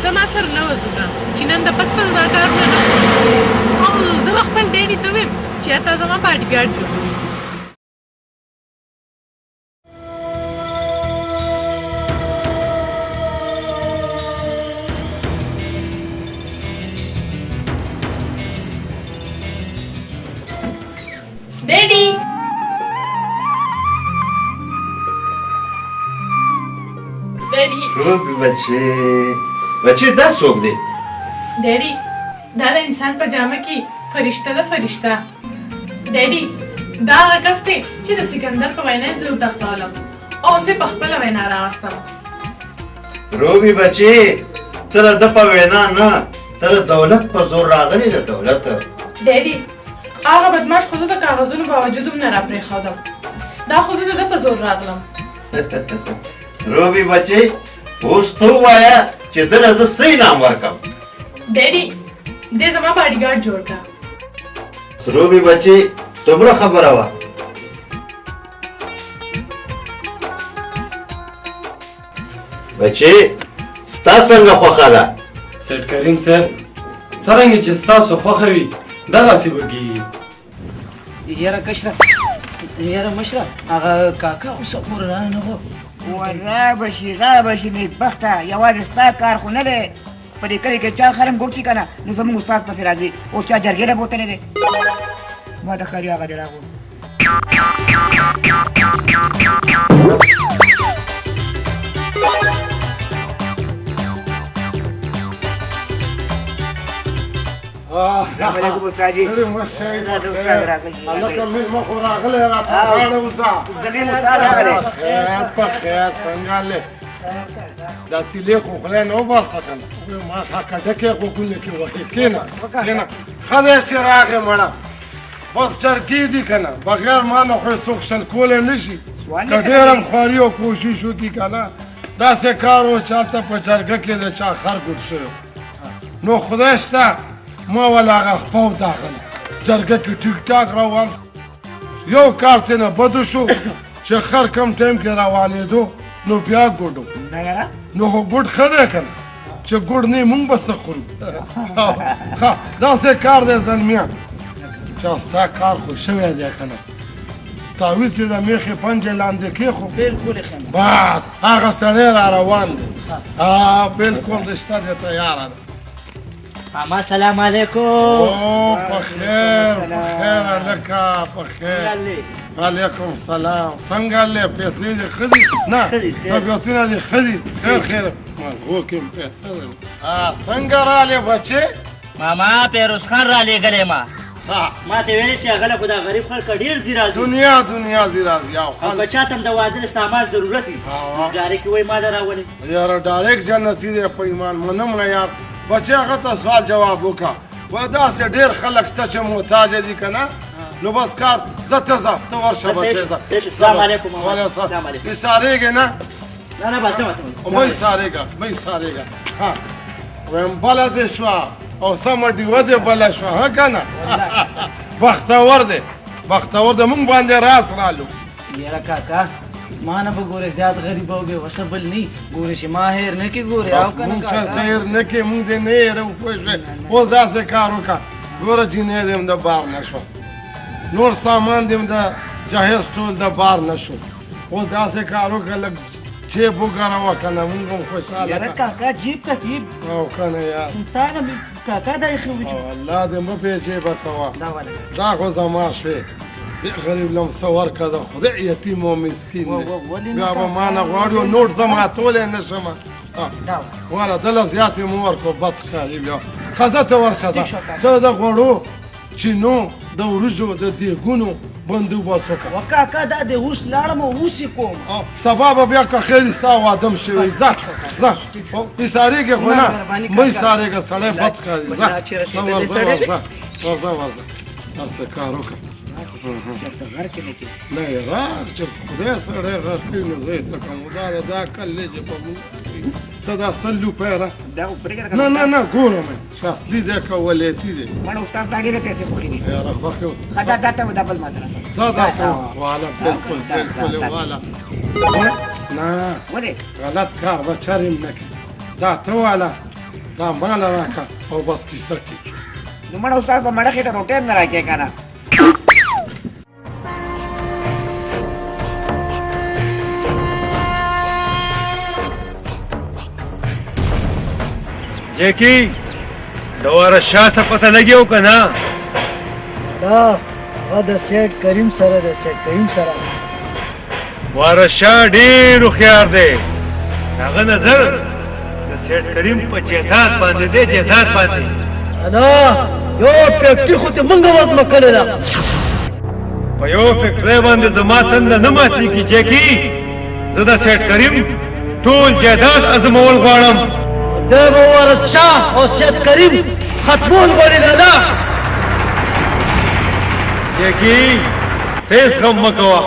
S12: ته ما سره نه وځوګه چې نن د پس پس دا کارونه نه او زه به خپل ډیډي ته ویم چې تا زما باډیګارډ جوړ کړي. ډیډي
S7: روبي بچې دا څوک دی؟
S12: ډیډي دا د انسان په جامه کې فرشته ده فرشته. ډیډي دا هغه کس دی چې د سکندر په وینا یې زه وتښتولم او اوس یې په خپله وینا راوستم.
S7: روبي بچې ته د ده په وینا نه ته د دولت په زور راغلی. د دولت
S12: ډیډي هغه بدماش خو زه د کاغذونو باوجود هم نه راپرېښودم. دا خو زه د ده په زور راغلم.
S7: روبي بچې اوس ته ووایه چې ده له زه څه انعام ورکړم.
S12: ډیډي دې زما باډیګارډ جوړ کړه.
S7: روبي بچې دومره خبره وه. بچې ستا څنګه خوښه ده؟
S5: سیټ کریم صاحب څرنګه چې ستاسو خوښه وي دغسې به کېږي.
S2: یاره کشره یاره مشره هغه کاکا اوسه پورې رانه غو.
S1: ورا بشي غا بشي نیکبخته یوازې ستا کار خو نه دی. په دې کلي کې چا خرم ګوټ شي که نه نو زموږ استاد پسې راځي او چا جرګې له بوتلی دی. ما د ښکاري هغه دی راغو. السلام علیکم استاد جی.
S4: هلکه مېلمه خو راغلی راته غاړه اوسه.
S1: زمین استاد راغلی.
S4: خیر په خیر څنګه لې دا تیلې خو خولې نه وباسه که نه. ما خاکه ډکې غوږونه کې وهې. کښېنه کښېنه. ښه دی چې راغې مړه. بس جرګې دي که نه بغیر ما نه خو یې څوک شل کولی نه شي. که ډېر هم خواري او کوشش وکړي که نه داسې کار و چې هلته په جرګه کې د چا خر ګوټ شوی نو خدای شته ما ول هغه خپه وداغله جرګه کې ټیک ټاک روان یو کار ترېنه بدو شو چې خر کم ټایم کې روانېدو نو بیا ګوډو نو خو ګوډ ښه دی که نه چې ګوړ نه مونږ به څه خورو داسې کار دی زلمیا چې ستا کار خو شوی دی که نه تعویض چې د میخې پنجې لاندې کېښو
S2: بالکل ښه
S4: بس هغه سړی را روان دی بالکل رشته دې تیاره ده
S8: ماما سلام علیکم
S4: په خیر هلکه په خیر وعلیکم سلام څنګه هلې پیسې دې ښه دي نه طبیعتونه دې ښه دي خیر مغو کې م پیسه ده څنګه رالې بچې
S8: ماما پیروز خان را لېږلی ما ته ویلې چې هغه له خو دا غریب خلک ډېر ځي راځي
S4: دنیا ځي راځي
S8: او که چا ته هم د واده سامان ضرورت وي ډایرکټ وایي ما له راولې
S4: یاره ډایرکټ جنتي دی په ایمان منم یار بچې هغه ته سوال جواب وکړه وایي داسې ډېر خلک شته چې محتاجه دي که نه نو بس کار زه ته ورشه بچې ځه
S8: السلام علیکم
S4: ایسارېږې نه
S8: نه بس
S4: مه ایسارېږه ویم بله دې شوه او سمه ډیوه دې بله شوه ها که نه بختور دی مونږ باندې راس رالو
S2: یاره کاکا ما نه به ګورې زیات غریب او بې وسه بل نه ګورې چې ما هېر نه کړي ګورې او که نه
S4: مونږ چېرته هېر نه کړې مونږ دې نه هېرو پوه شوې اوس داسې کار وکړه ګوره جینۍ دې هم د بار نه شوه نور سامان دې هم د جهیز ټول د بار نه شو اوس داسې کار وکړه لږ جیب وکاروه که نه مونږ هم خوشحاله
S2: یاره کاکا جیب که جیب
S4: او که نه یار
S2: تا نه کاکا دا ایښې وجود
S4: الله دې مه پې جیبه کوه دا خو زما شوې دې غریب لم څه ورکړه د خدای یتیم او مسکین دی بیا به ما نه غواړي او نوټ زه ماتولی نه شم واله دله زیات یې مه ورکړو بد ښکاري بیا ښه ته ورشه ته د غوړو چینو د وریجو د دیګونو بندوبست وکړه
S2: کاکا دا د اوس لاړم او اوس یې کوم
S4: سبا به بیا که خیر ستا وادم شوی ځه ایسارېږې خو نه مه ایسارېږه سړی بد ښکاري ځه ورځه داسې کار وکړه نه یې غر چې خدای سړی غر کوي نو زه یې څه کوم دا کل دی چې په مونږ ته دا 100 روپۍ را نه ګوره مې چې اصلي دی که ولیتي دی یاره خوښ یې دا کوم واله بالکل واله نه غلط کار به چرې نه کړي دا ته واله دا ماله راکړه او بس کیسه ټیک شو
S1: نو مړه استاد به مړه خېټه روټۍ هم نه راکړې که نه
S9: جیکی د وارث شاه څه پته لګېو که نه
S2: هغه د سیټ کریم سره
S9: وارث شاه ډېر هوښیار دی هغه نظر د سیټ کریم په جیداد باندې دی
S2: یو فیکټري خو ته مونږ وزمه کړې ده
S9: په یو فیکټرۍ باندې زما تنده نه ماتېږي جیکي زه د سیټ کریم ټول جیداد ازمول غواړم
S2: د وارث شاه او سید کریم ختمول غواړي دادا
S9: جیکي تیز غم مه کوه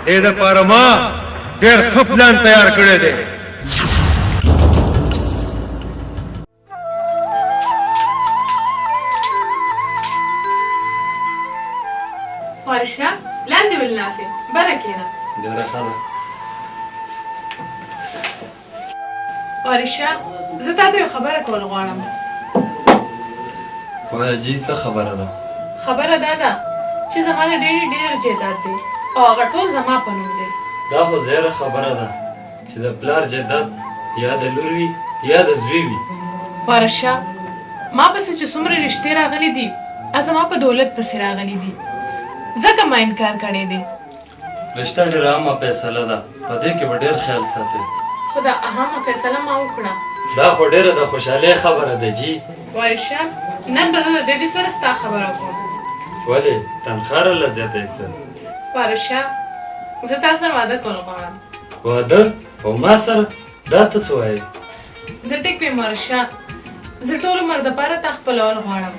S9: دې دپاره ما ډېر ښه پلان تیار کړی دی
S12: وارث شاه لاندې ولې ناستې بره کښېنه
S5: ډېره ښه ده
S12: وارث شاه زه تا ته یو خبره کول غواړم
S5: وایه جي څه خبره ده
S12: خبره دا ده چې زما د ډېرې ډېر جایداد دی او هغه ټول زما په نوم دی
S5: دا خو زیره خبره ده چې د پلار جایداد یا د لور وي یا د زوی وي
S12: وارث شاه ما پسې چې څومره رشتې راغلي دي زما په دولت پسې راغلي دي ځکه ما انکار کړی دی
S5: رشته ډېره عامه فیصله ده په دې کې به ډېر خیال ساتئ
S12: خو دا اهمه فیصله ما وکړه
S5: دا خو ډېره د خوشحالۍ خبره ده جي
S12: وارث شاه نن به زه د ډېډي سره ستا خبره کوم
S5: ولې تنخوا راله زیاته یې څه
S12: وارث شاه زه تا سره واده کول غواړم
S5: واده او ما سره دا ته څه وایې
S12: زه ټیک ویم وارث شاه زه ټول عمر دپاره تا خپلول غواړم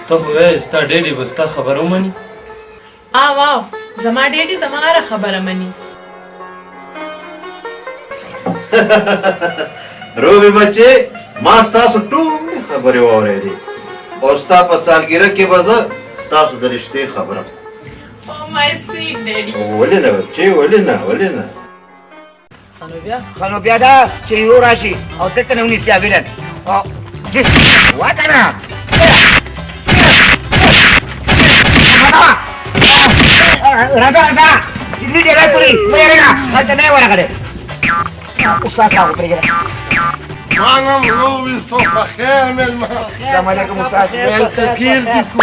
S5: ته خو وایې ستا ډېډي به ستا خبره ومني
S12: واو زما ډېډي زما هره خبره مني
S7: روبي بچې ما ستاسو ټولې خبرې واورېدې او ستا په سالګرده کې به زه ستاسو د رشتې خبره
S12: Oh my sweet daddy.
S7: ولې نه بچې ولې نه
S2: نو
S1: ښه نو بیا دا چې یو راشي او دلته نه ونیسي ویلن وکنه راځه راځه جلدي ډېر راکړي مه یېرېږه هلته نه یې ورغلی استاد صاحب پرېږده
S4: مانم روی سو بخیر ملما
S1: سلام علیکم استاد
S4: ملتکیر دی کو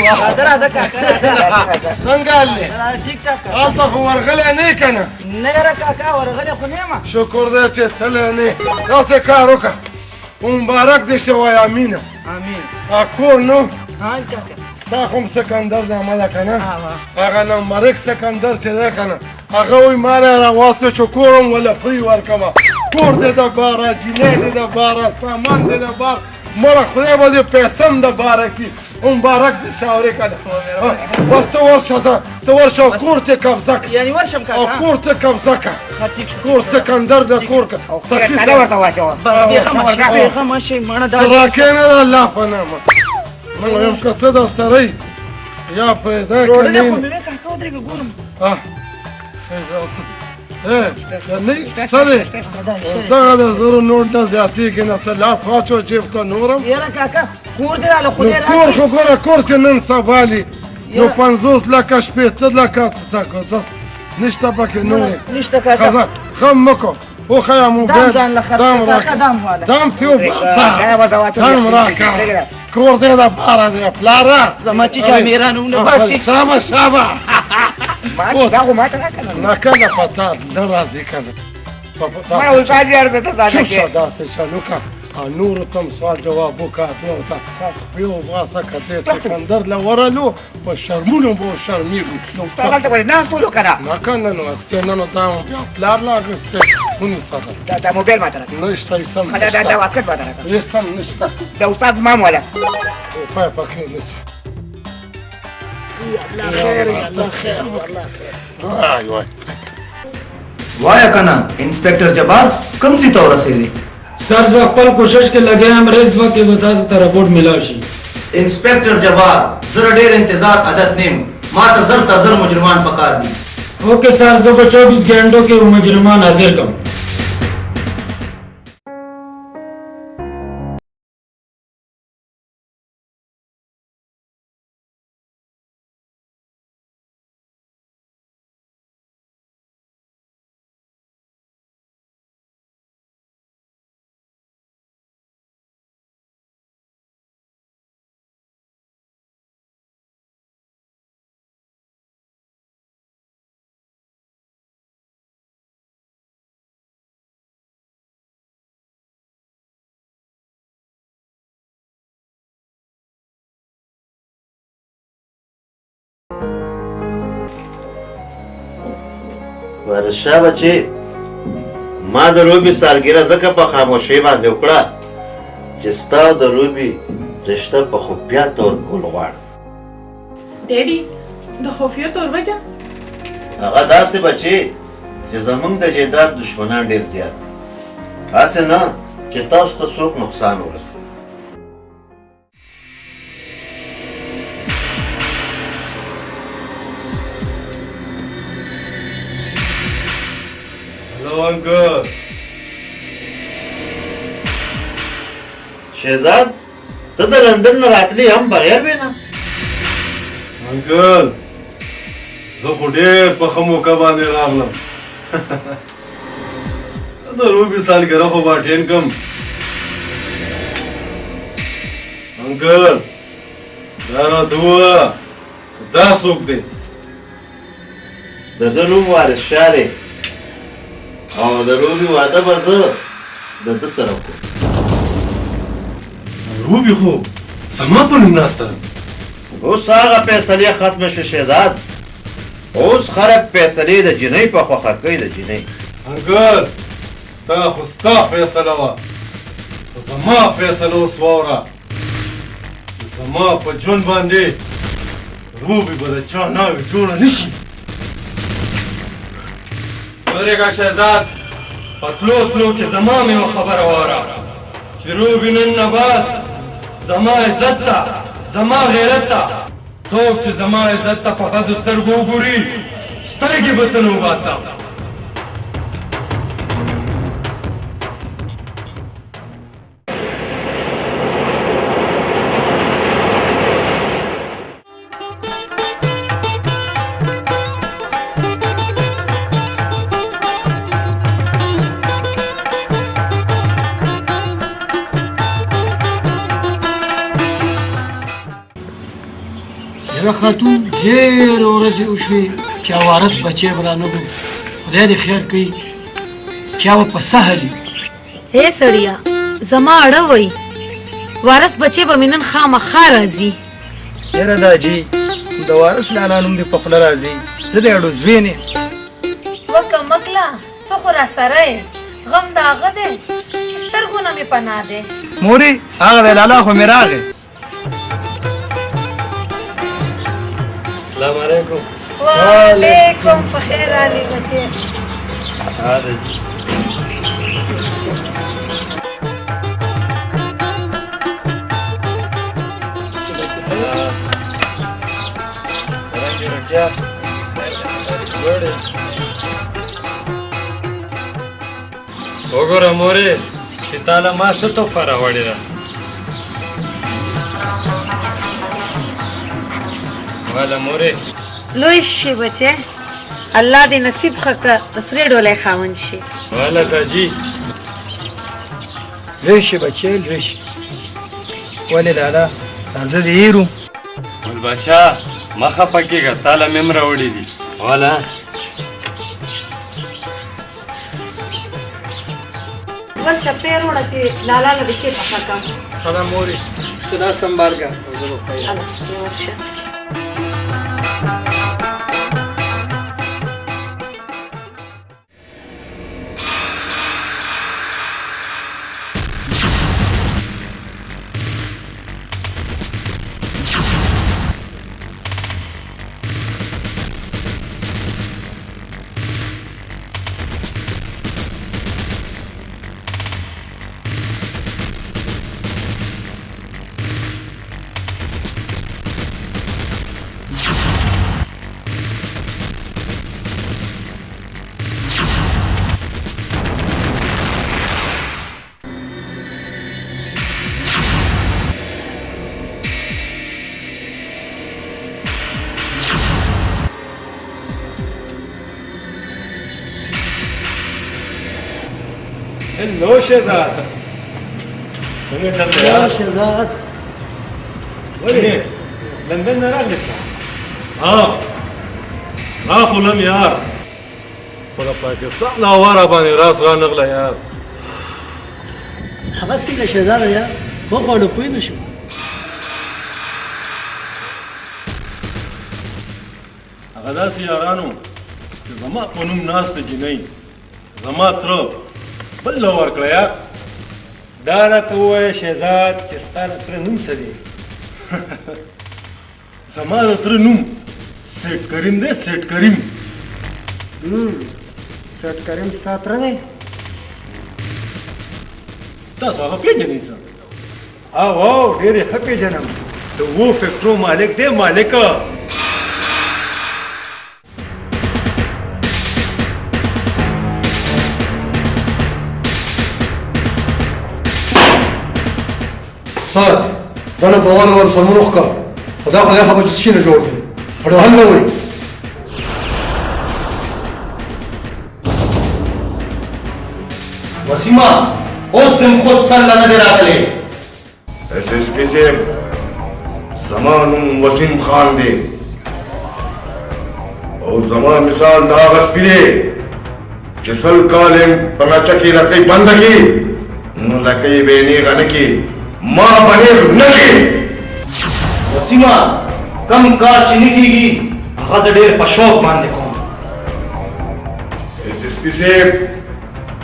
S4: څنګه لې
S2: ټیک ټاک
S4: هلته خو ورغلی نه کنه
S2: نه یاره کاکا ورغلی خو نه یم
S4: شکر دی چې تللی نه داسې کار وکړه مبارک دې شه وایه امینه
S2: امین
S4: کور نو
S2: ها کاکا
S4: ستا خو هم سکندر نامه ده که نه هغه نمبرک سکندر چې دی که نه هغه وایي ما له راواستو چې کور هم وله فري ورکړمه کور دې د باره جینۍ دې د باره سامان دې د باره مړه خدای به دې پیسه هم د باره کړي مبارک دې شه اورې که نه بس ته ورشه کور ته قبضه کړه
S2: یعنې ورشم
S4: او
S2: کاکا
S4: کور ته قبضه کړه کور سکندر د کور که
S1: کله ورته واچوه
S2: بېغمه شئ مړه دا
S4: سراکې نه ده الله په نامه موږ وایم که څه ده سره یا پرېږده که
S2: ډوډۍ
S4: نه
S2: خو مې وې کاکا ودرېږه ګورم
S4: دغه د زرو نور نه زیاتېږي نه څه لاس واچو جیب ته نورم
S2: یاره کاکا کور دې راله خدای
S4: کور خو ګوره کور چې نن سبالي نو 50 لکه 80 لکه نشته پکې نورې
S2: نشته کاکا
S4: غم مه کو وښیه موبایل دام تې وباسه دام راکړه کور دې د پاره دی پلاره
S2: زما چې جامیران ونه باسي
S4: شابه شابه
S1: دا خو ماته راکړه
S4: نه کنه پتا نه راځي کنه
S1: ما استاد یې ارزه ته ځان
S4: چوپ شه داسې چلو که نورو ته هم سوال جواب وکړه نو ته یو باسه که دې سکندر له ورلو په شرمونو به شرمېږو
S1: استاد هلته به ناست ولو که نه
S4: نه کنه نو استې نه نو دا بیا پلار لا اخېستی ونیسه ده
S1: دا موبایل ماته راکړه
S4: نشته یې سم
S1: دا واسکټ ماته راکړه
S4: یې سم نشته
S1: د استاد زما موله
S4: پای پکې نیسه وای وای
S10: وایا کنه انسپیکټر جبار کوم ځای ته ورسېدې
S11: सर زه خپل کوشش کې لګیا یم ریس دوه کې به تاسو ته رپورټ میلاو شي
S10: انسپیکټر جبار زه ډېر انتظار عادت نیم ما ته زر ته زر مجرمان پکار دي
S11: اوکے سر زه په 24 घंटों کې مجرمان حاضر کوم
S13: ورشا بچې ما د روبي سالګره ځکه په خاموشۍ باندې وکړه چې ستا د روبي رشته په خفیه طور کول غواړم
S12: ډیډي د خفیه طور وجه
S13: هغه داسې بچې چې زموږ د جیداد دشمنان ډېر زیات دي هسې نه چې تاسو ته څوک نقصان ورسوي
S7: انکل
S13: شهزاد ته د لندن نه راتلی هم بغیر وې نه
S7: انکل زه خو ډېر په ښه موقع باندې راغلم د روبي سالګره خو به اټین کړم انکل دا راته ووایه دا څوک دی
S13: د ده نوم وارث شاه دی او د روبي واده به زه د ده سره وکړم
S7: روبي خو زما په نوم ناسته ده
S13: اوس هغه فیصلې ختمه شوه شهزاد اوس خلک فیصلې د جنۍ په خوښه کوي د جنۍ
S7: انکل تا خو ستا فیصله وه خو زما فیصله اوس واوره چې زما په ژوند باندې روبي به د چا ناوې جوړه نه شي ودرېږه شهزاد په تلو تلو کې زما مې یوه خبره واوره چې روبي نن نه بعد زما عزت ته زما غیرت ته څوک چې زما عزت ته په بدو سترګو وګوري سترګې به ترې وباسم
S11: زه خاتون ډېرې ورځې وشوې چې وارث بچی به رانه وو. خدای دې خیر کوي چا به په سهل
S6: هې سړیا زما اړه وای وارث بچی به مې نن خامخا راځي.
S2: یاره دا جي د وارث لالا نوم دې په خوله راځي. زه د اډو زوی نه یم.
S6: وکه مکله ته خو را سره یې غم د هغه دی چې سترګو نه مې پناه دی.
S2: مورې هغه دی لالا خو مې راغی.
S5: السلام علیکم.
S6: وعلیکم په خیر راغلی بچی.
S5: وګوره مورې چې تاله ما څه تحفه راوړې ده. واله مورې
S6: لوی شي بچی الله دې نصیب ښه که د سرې ډولۍ خاوند شي.
S5: واله کاجي
S2: لوی شي بچی لوی شي. ولې لالا زه دې هېرو.
S5: ګل بادشاه مه خفه کېږه تاله مې هم راوړي دي. واله
S6: ورشه پیر وړه چې لالا له بچی پخه کړم.
S2: سلام مورې ته دا سنبال کړه او زه به پیل.
S6: الله چې ورشه.
S5: هلو شهزاد څنګه چل دی
S11: یا شهزاد
S5: ولې لندن نه راغلی ستا؟ خلم یار خو د پاکستان له هواره باندې راس رانغله یار.
S11: هغه څنګه شهزاده یا وخوړو پوه نه شو.
S5: هغه داسې یارانو چې زما په نوم ناسته جینۍ زما تره بل له ورکړه یار. دا راته ووایه شهزاد چې ستا د تره نوم څه دی؟ زما د تره نوم سیټ کریم دی. سیټ کریم
S11: سیټ کریم ستا تره دی؟
S5: تاسو هغه پېژنئ څه؟ او ډېر یې ښه پېژنم. د 7 فیکټرو مالک دی مالکه.
S4: سر دنه په ونه ور سمروخ کا خدا خبر چې شي نه جوړ کړي اړه هم نه وي.
S7: وسیما اوس تم خود سر نه دی راغلی.
S13: SSP صاحب زمان وسیم خان دی او زمان مثال دا غسپی دی چې سل کالم په نچه کې رکۍ بنده کی نو لکۍ به نیغه نه کی ما بنیغ نه کی.
S10: وسیما کم کار چې نه کېږي هغه زه ډېر په شوق باندې کوم.
S13: SSP صاحب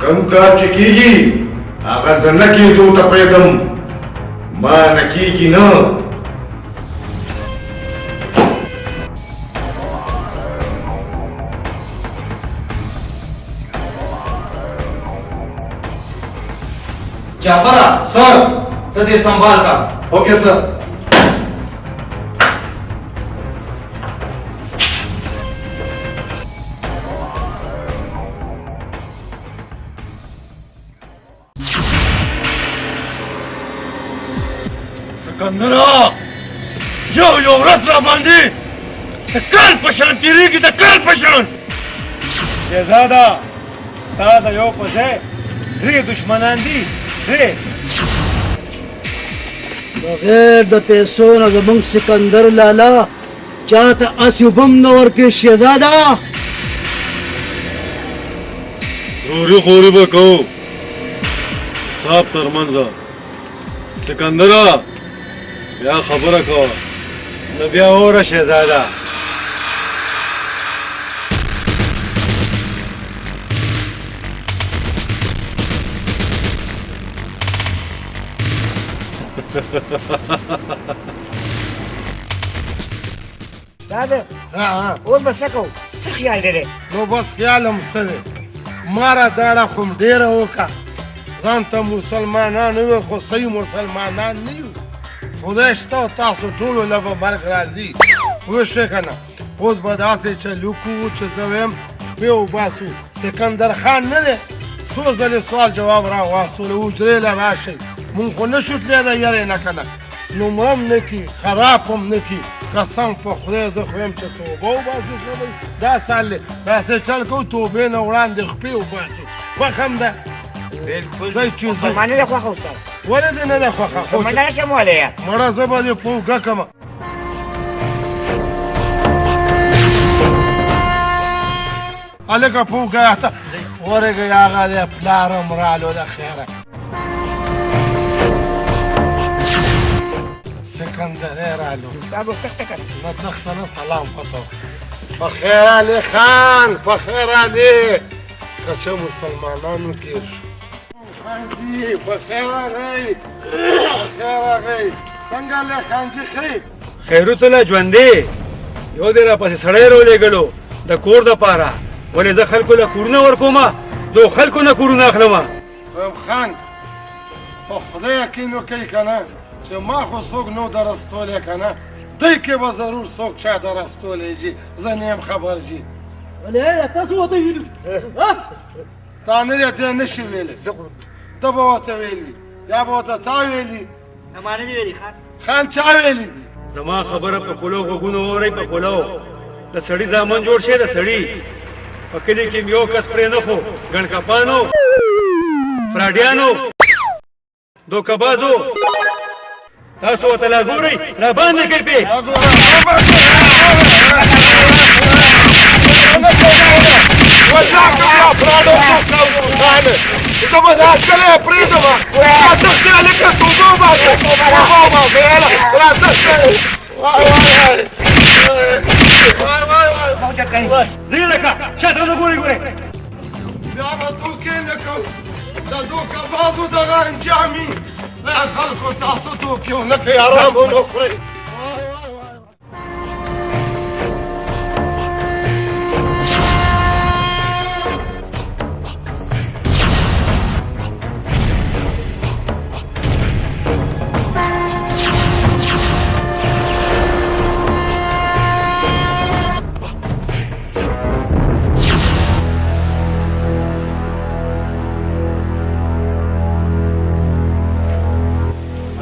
S13: کم کار چې کېږي هغه زه نه کېدو ته پرېږدم ما نه کېږي نه.
S10: جعفره سر ته دې سنبال کا.
S4: اوکے سر.
S5: سکندره یو ورځ را باندې د کال په شان تېرېږي. د کال په شان. شهزاده ستا د یو په ځای 3 دشمنان دي. 3
S11: بغیر د پیسو نه زمونږ سکندر لالا چاته اس یو بم نه ورکې شهزاده
S5: روري خوري به کوو صاحب ترمنځه سکندره بیا خبره کوه نو بیا اوره شهزاده
S1: استاد اوس به څه کوو څه خیال دی
S4: نو بس خیال هم څه دی ماره داړه خو م ډېره وکړه ځان ته مسلمانان ویل خو صحیح مسلمانان نه یو خدای شته او تاسو ټولو له به مرګ راځي پوه شوې که نه اوس به داسې چل وکړو چې زه ویم شپې وباسو سکندر خان نه دی څو ځلې سوال جواب راواستلو حجرې له راشئ مونږ خو نه شو تللی د یرې نه که نه نمره هم نه کي خراب هم نه کي قسم په خدای زه خو یم چې توبه وباسو خبرې دا سال دی داسې چل کوو توبې نه وړاندې خپې وباسو خوښ هم ده ځئ چې ځو
S1: ما نه ده خوښه استاد
S4: ولې دې نه ده خوښه خو
S1: ما نه شم ولی
S4: مړه زه به دې په اوږه کړمه هلکه په اوږه ته ورېږئ هغه دی پلارم رالو د خیره سکندرې رالو
S1: استاد اوس تخته کړه
S4: نه تخته نه سلام پته په خیر علي خان په خیر علي که څه مسلمانانو تېر شو خانجي په خیر راغئ په خیر راغئ څنګه علي خانجي ښه
S5: خیرتله ژوندې یو دی راپسې سړی راولېږلو د کور دپاره ولې زه خلکو له کورونه ورکومه زه خلکو نه کورونه اخلمه
S4: خان په خدای یقین وکئ که نه چې ما خو څوک نو درستولی که نه دی کې به ضرور څوک چا درستولی جي زه نه یم خبر جي
S11: ولې تاسو ورته ویلي
S4: تا نه دی دی نه شي ویلی ته به ورته ویلي یا به ورته تا ویلي
S8: ما نه دي ویلي خان
S4: خان چا ویلي دي
S5: زما خبره په کولو غوږونه واورئ په کولو د سړي زامن جوړ شي د سړي په کلي کې م یو کس پرې نه خو ګڼکپانو فراډیانو دوکبازو تاسو ورته لا ګورئ را باندې کوئ پې
S4: زه به دا کلی پرېږدم راتښتې هلکه توبه وباسه توبه وباسه یاله راتښتې
S5: ځئ لکه شاته نه ګورئ ګورئ
S4: بیا به دوکې نه کوو د دوکبازو دغه انجام وي خلکو تاسو دوکې ونه کوئ ارام ونه خورئ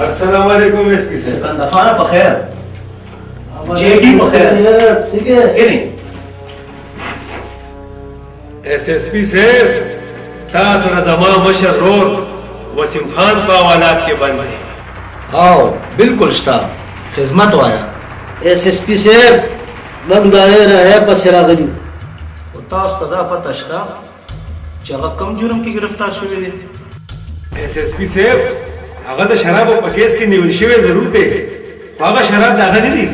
S9: السلام علیکم ایس پی صاحب
S10: سکندر خان په خیر جیگی په خیر کینی
S5: ایس ایس پی صاحب تاسو نه زما مشر رور وسیم خان په حوالات کې باندې
S10: او بالکل شتا خدمت وایا
S11: ایس ایس پی صاحب موږ د رایې پسې راغلي
S10: خو تاسو ته دا پته شته چې هغه کوم جرم کې گرفتار شوی دی
S5: ایس ایس پی صاحب هغه د شرابو په کیس کې نیول شوی ضرور دی خو هغه شراب د هغه نه دي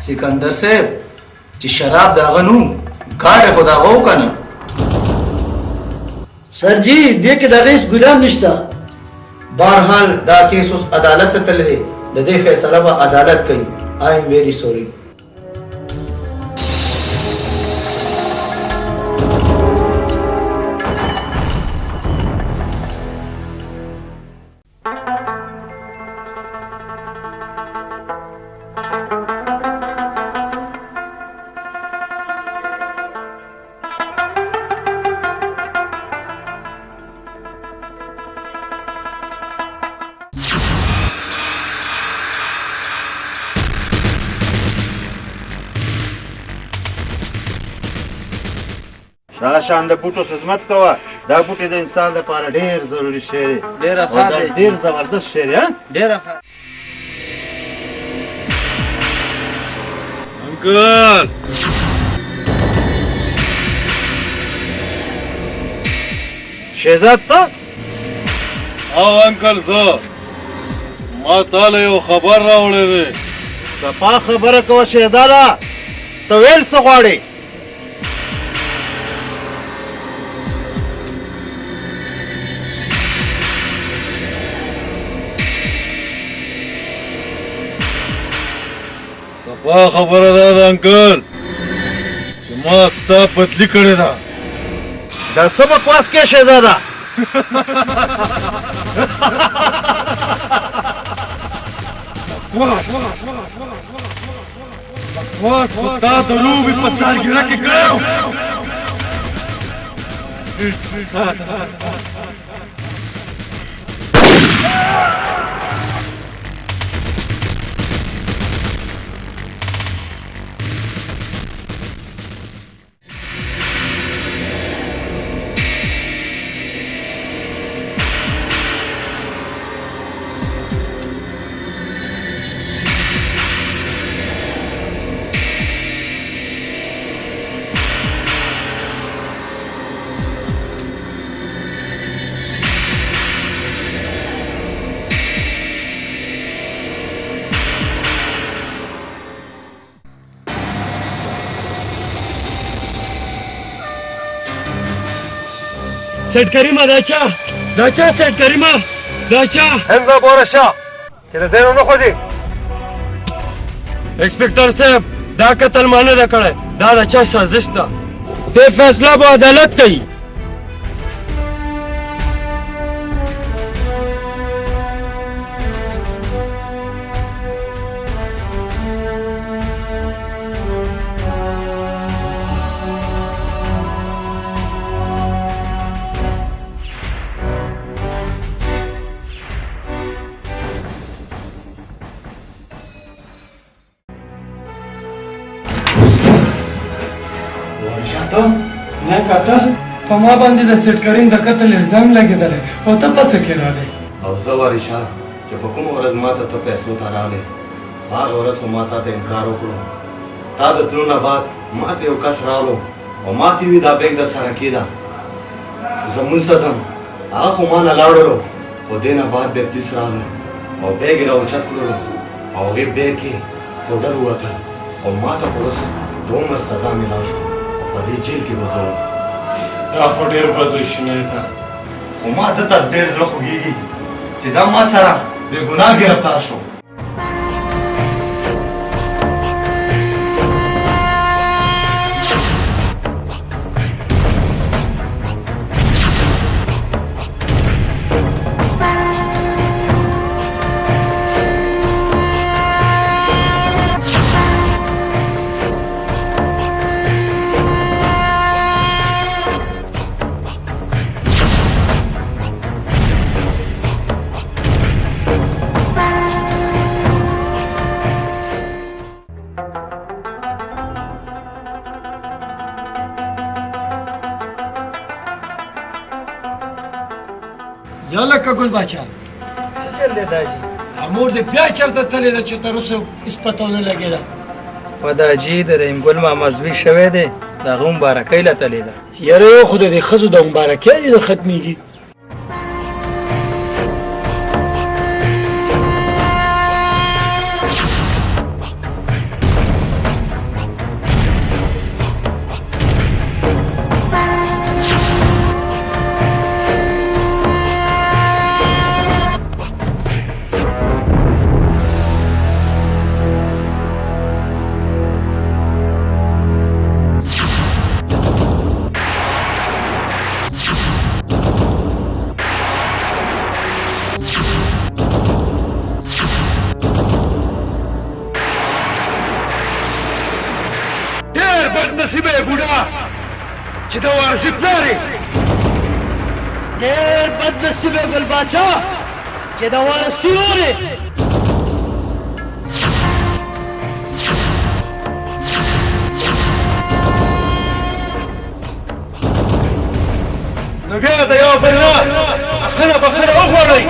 S10: سکندر صاحب چې شراب د هغه نو ګاډه خو د هغه و که نه
S11: سر جی دې کې د هغه هېڅ ګناه نشته
S10: بهرحال دا کیس اوس عدالت ته تللی دی د دې فیصله به عدالت کوي آی ایم ویری سوري
S13: دا شان د بوټو خدمت کوه دا بوټي د انسان لپاره ډېر ضروري شی دی
S2: ډېره
S13: او دا ډېر زبردست شی دی
S2: ډېره ښه
S4: انکل
S13: شهزاد ته
S4: او انکل زه ما تاله یو خبر راوړی دی
S13: صفا خبره کوه شهزاده ته ویل څه غواړې
S4: صفا خبره ده د انکل چې ما ستا پتلی کړې ده
S13: دا څه بکواس کې شهزاده
S4: بکواس خو تا د لوبې په سالګرده کې کړی و
S11: سیټ کریمه دا چا سیټ کریمه دا چا
S7: انزه بوره شاه چې د ځای نه خوځي
S5: انسپکټر صاحب دا قتل ما نه ده کړی دا د چا سازش ده دې فیصله به عدالت کوي
S11: نه قتل په ما باندې د سیټ کریم د قتل الزام لګېدلی او ته په څه کې راغلی
S7: او زه وارشا چې په کومه ورځ ماته ته پیسو ته راغلی هغه ورځ خو ما تا ته انکار وکړو تا د تلو نه بعد ما ته یو کس راغلو او ما ته وي دا بیګ در سره کېده زه مونځ ته ځم هغه خو ما نه لاړلو خو دې نه بعد بیا پولیس راغی او بیګ یې راوچت کړلو او هغې بیګ کې پوډر ووتل او ما ته خو اوس 2 عمر سزا میلاو شو په دې جیل کې به زه وم
S5: دا خو ډېر بد وشینی ده
S7: خو ما ده ته ډېر زړه خوږېږي چې دا ما سره بې ګناه ګرفتار شو
S11: یا لکه ګل باچا
S2: څه چل دی داجي
S11: امور دې بیا چېرته تللی ده چې تر اوسه هېڅ پته ونه لګېده
S2: په داجي د رحیم ګل ماما زوی شوی دی د هغه مبارکۍ له تلې ده
S11: یاره یو خو د دې ښځو د مبارکۍ دې نه ختمېږي
S4: نصیبه بوډا چې د وارثي پلار یې
S2: ډېر بد نصیبه ګل باچا چې د وارثي اور یې
S4: نو بیا د یو بل نه بخښنه وغواړئ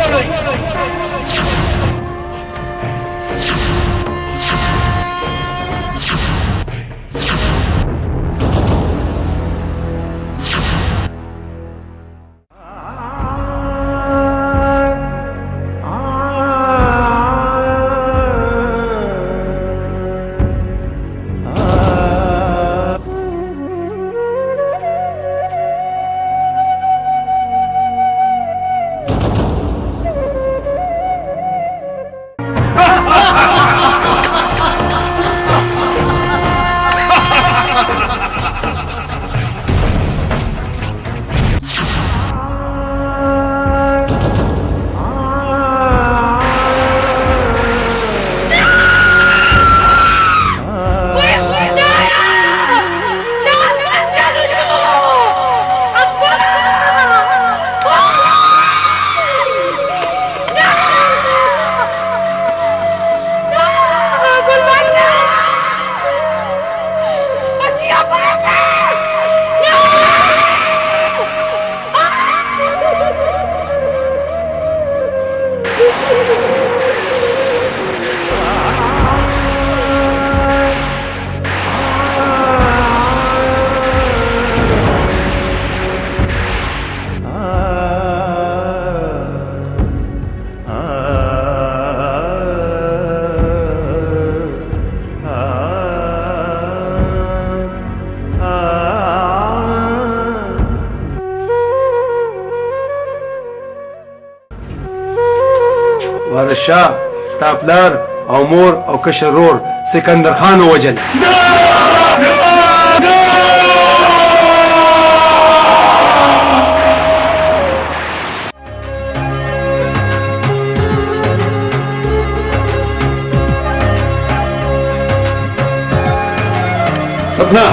S9: وارث شاه ستا پلار او مور او کشر رور سکندر خان ووجل. सपना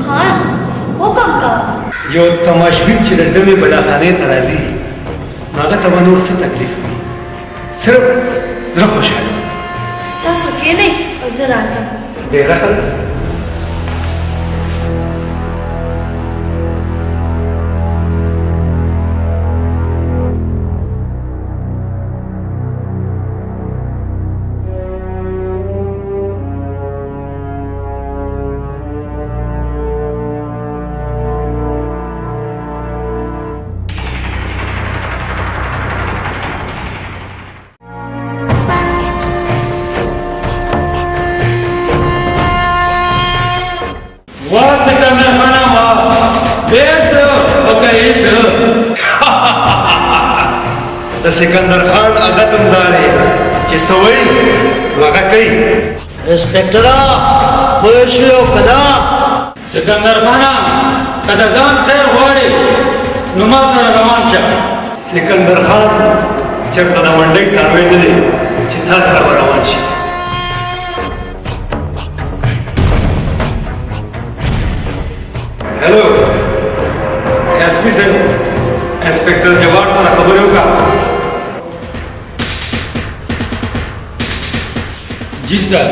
S6: خان حکم کا
S9: یو تماشبین چې د ډمې بلاخانې ته راځي هغه ته به نور څه تکلیف وي صرف زړه خوشحاله
S6: تاسو کېنئ او زه راځم.
S9: ډېره ښه ده. د سکندر خان عادت هم دا دی چې څه وایي نو هغه کوي.
S8: انسپکټره پوه شوې او که نه
S5: سکندر خانه که د ځان خیر غواړې نو ما سره روان شه.
S9: سکندر خان چېرته د منډۍ څاروی نه دی چې تا سره به روان شي. هلو ایس پي صاحب انسپکټر جواد سره خبرې وکړه.
S5: जी सर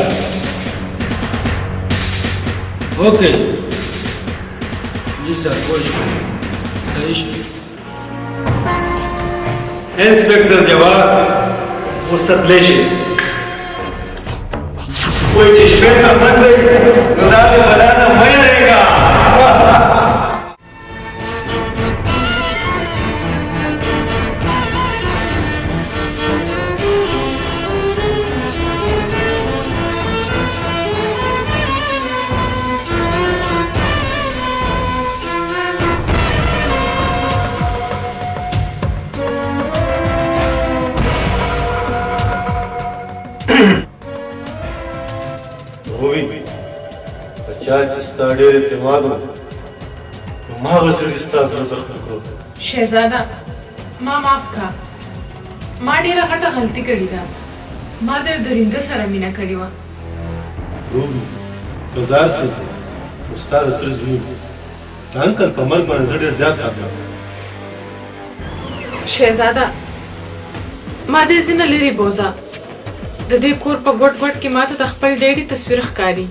S5: ओके जी सर कोई सही
S9: इंस्पेक्टर जवाब मुस्ततले शे कोई चश्मे का मंजर गुलाब बनाना मैं रहेगा. ډېر اعتماد و ما هغه سړي ستا زړه زخمي کړو.
S12: شهزاده ما معاف کا ما ډېره غټه غلطي کړې ده. ما د درنده سره مینه کړې وه.
S9: رومي بازار سي استاد تر زوی د انکل په مرګ باندې زه ډېر زیات خفه یم.
S12: شهزاده ما دې ځینه لرې بوځه. د دې کور په ګوټ ګوټ کې ماته د خپل ډیډي تصویر ښکاري.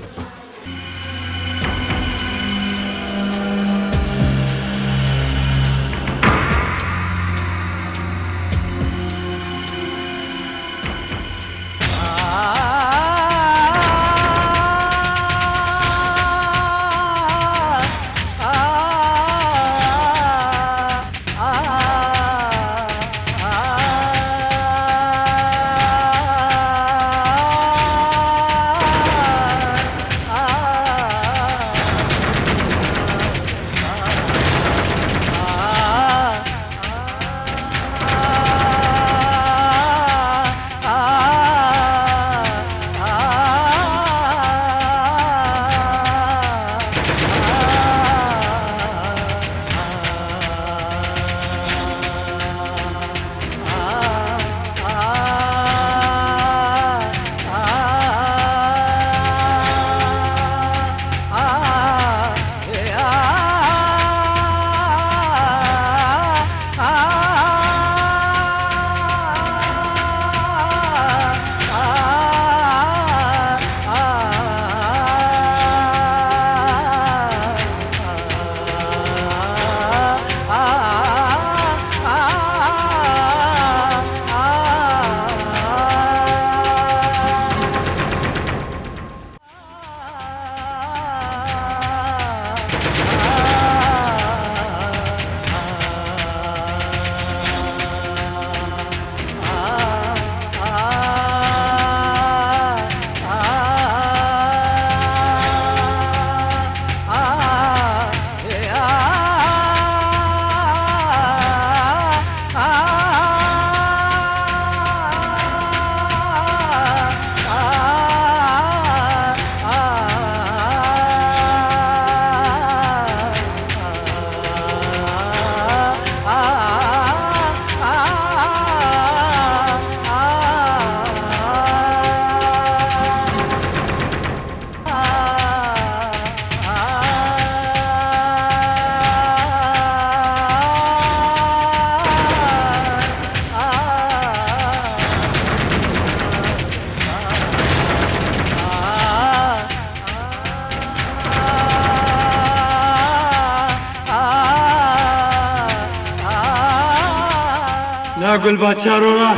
S5: دا ګل باچا وروره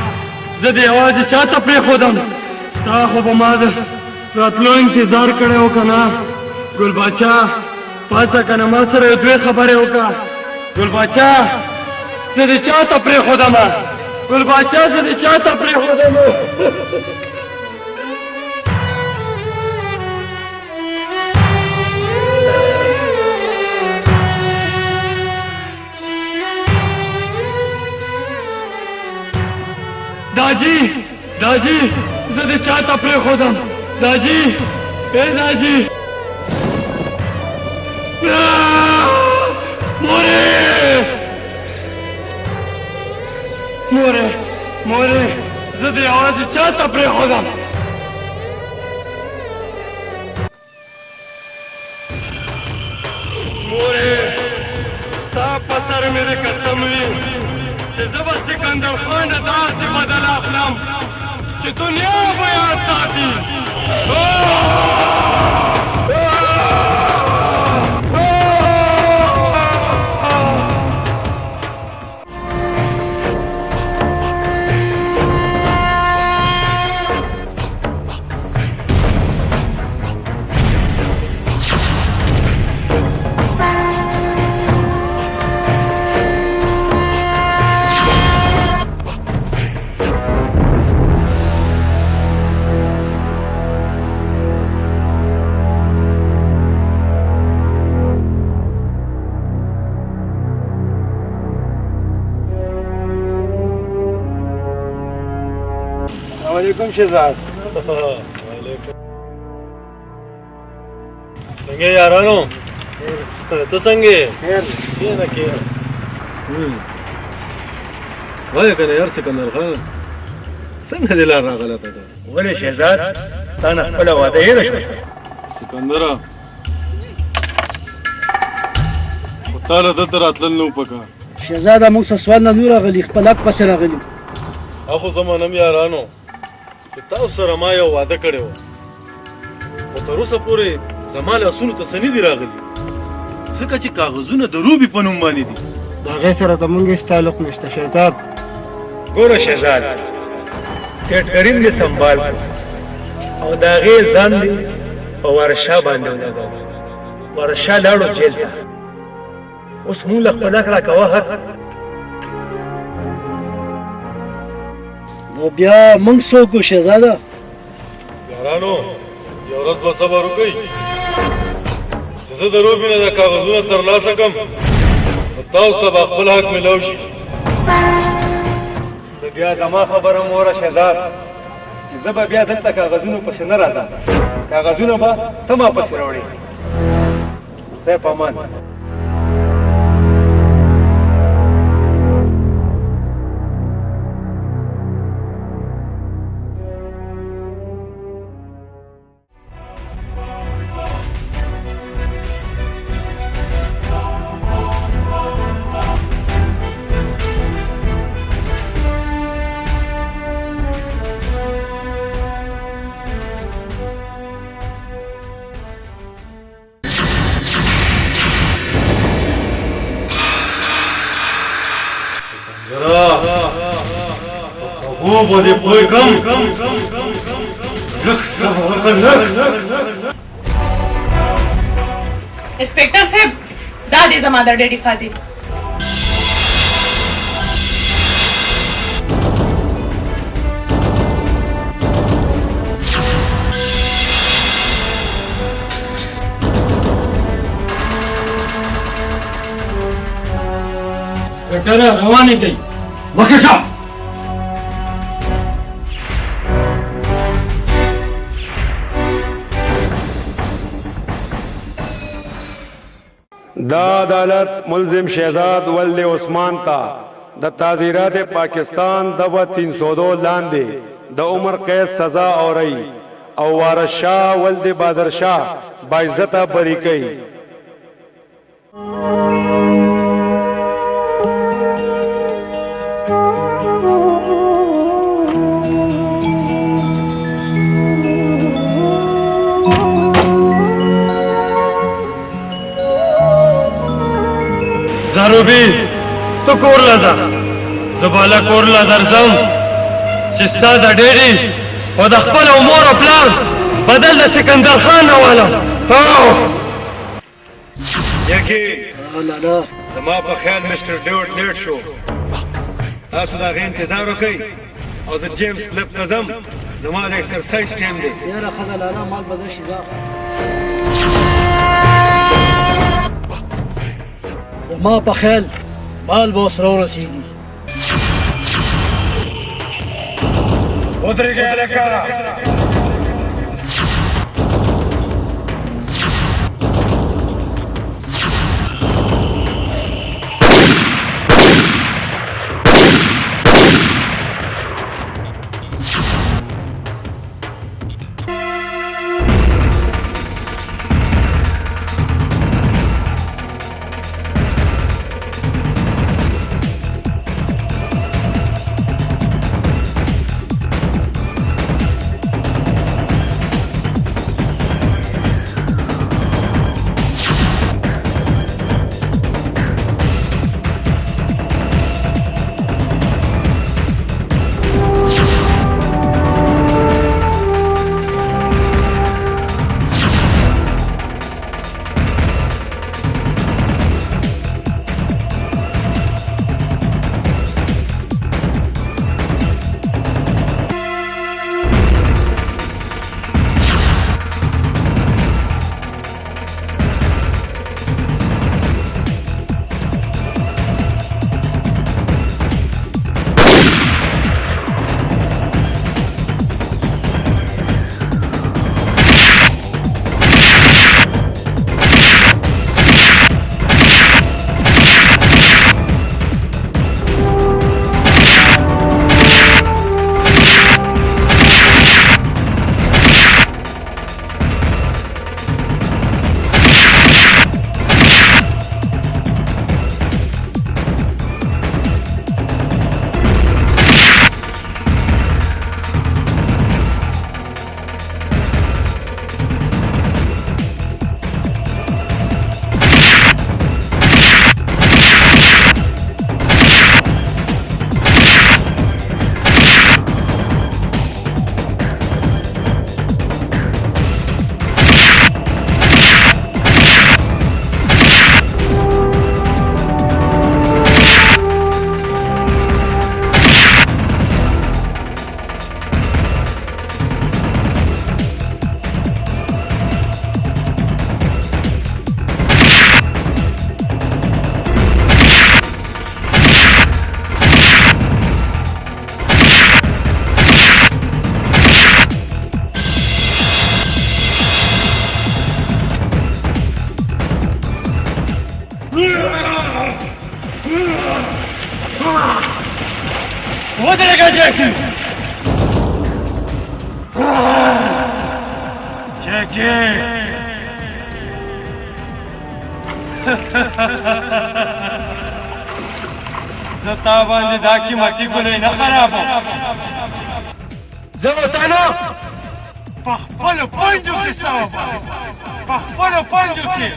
S5: زه دې یوازې چا ته پرېښودم تا خو به ما د راتلو انتظار کړی و که نه ګل باچا پاڅه که نه ما سره یو دوې خبرې وکړه ګل باچا زه دې چا ته پرېښودم ګل باچا زه دې چا ته پرېښودم दाजी زه دې چا ته پرېښودم दाजी ای दाजी مورې زه دې یوازې چا ته پرېښودم مورې ستا په سر مې د قسم وي چې زه به سکندر خان داسې بدل اخلم چې دنیا به یاد ساتي
S14: علیکم شهزاد
S7: څنګه یارانو ته څنګه کېنه وای کنه یار سکندر خان څنګه دې لار راغله ته
S14: ولې شهزاد تا نه خپل واده یې نشو
S7: سکندر خو تعالی د راتلل نو پکا
S11: شهزاده موږ سوال نه راغلی خپل حق پس راغلی
S7: اخو زمونږ یارانو تاسو سره ما یو واده کړی و خو تر اوسه پورې زما لاسونو ته څه نه دي راغلي ځکه چې کاغذونه د روبي په نوم باندې دي
S11: د هغې سره ته موږ هېڅ تعلق نشته شهزاد
S14: ګوره شهزاد سیټ کریم دې سنبال او د هغې ځان دې په ورشا باندې ولګوه ورشا لاړو جیل ته اوس مونږ له خپل حق راکوه حق
S11: نو بیا موږ څوک وو شهزاده
S7: یارانو یو ورځ به صبر وکړئ چې زه د روبي نه د کاغذونه ترلاسه کړم نو تاسو ته به خپل حق میلاو شي
S14: نو بیا زما خبره مه اوره شهزاد چې زه به بیا دلته کاغذونو پسې نه راځم کاغذونه به ته ما پسې راوړې خدای په امان
S7: بودی پوی کم لږ صبر وکړه لږ
S12: انسپکټر صاحب دا دې زما د ډیډي فادي
S5: انسپکټر روانې کوي مخکې شه
S15: دا عدالت ملزم شہزاد ولد عثمان تا د تعزیرات پاکستان دوا 302 لاندې د عمر قید سزا اوري او وارث شاه ولد بادر شاه باعزته بری کوي
S5: زاروبی تو کور لزا زه بالا کور له درځم چې ستا د ډېډي او د خپل مور او پلار بدل د سکندر خان راولم.
S14: یکی زما په خیال مستر ډیوډ لیټ شو. تاسو د هغې انتظار وکئ او د جیمز کلب ته ځم. زما د ایکسرسایز ټایم دی.
S2: یاره ښځه لالا مال به درشي دا زما په خیال مال به ورسره ورسېږي.
S14: ودرېږئ هلکه.
S5: ودرېږه جاکي. جاکي زه تا باندې دا قیمتي ګلۍ نه خرابوم.
S4: زه وطنه
S5: په خپلو پنجو کې سوم، په خپلو پنجو کې.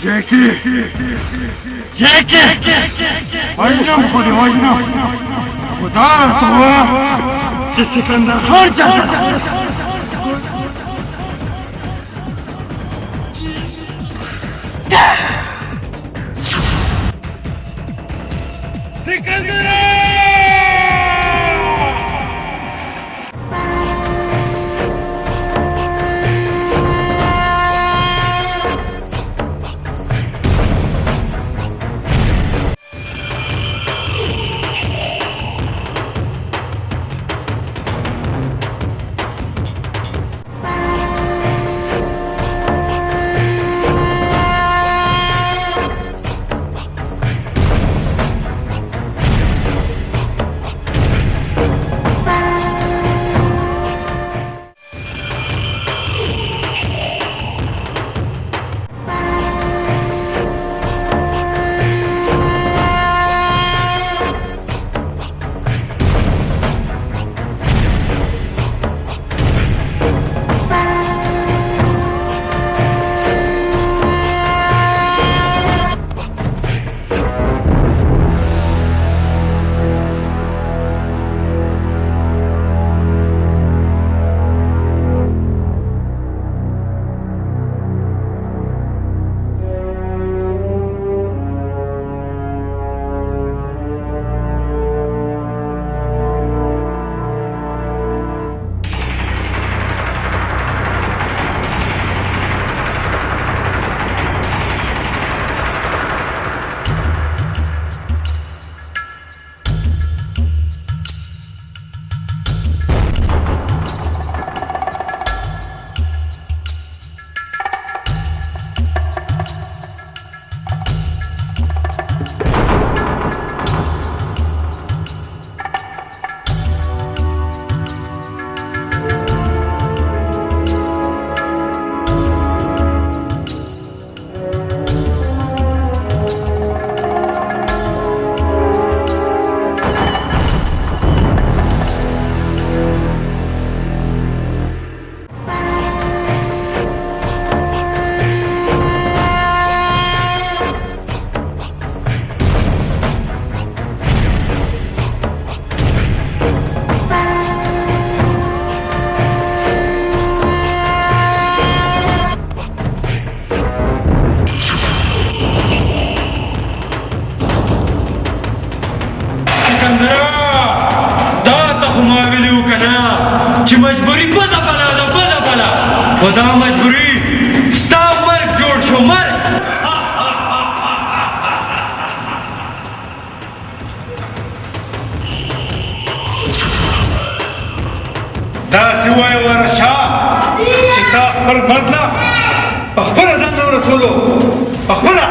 S15: جاکی وجنم خو دې وجنم خو دا راته ووایه چې سکندر خان چېرته ده چې مجبوري بده بلا ده بده بلا خو دا مجبوري ستا مرګ جوړ شو مرګ داسې وایه ورشه چې تا خپل مرګ له په خپله ځان نه ورسولو په خپله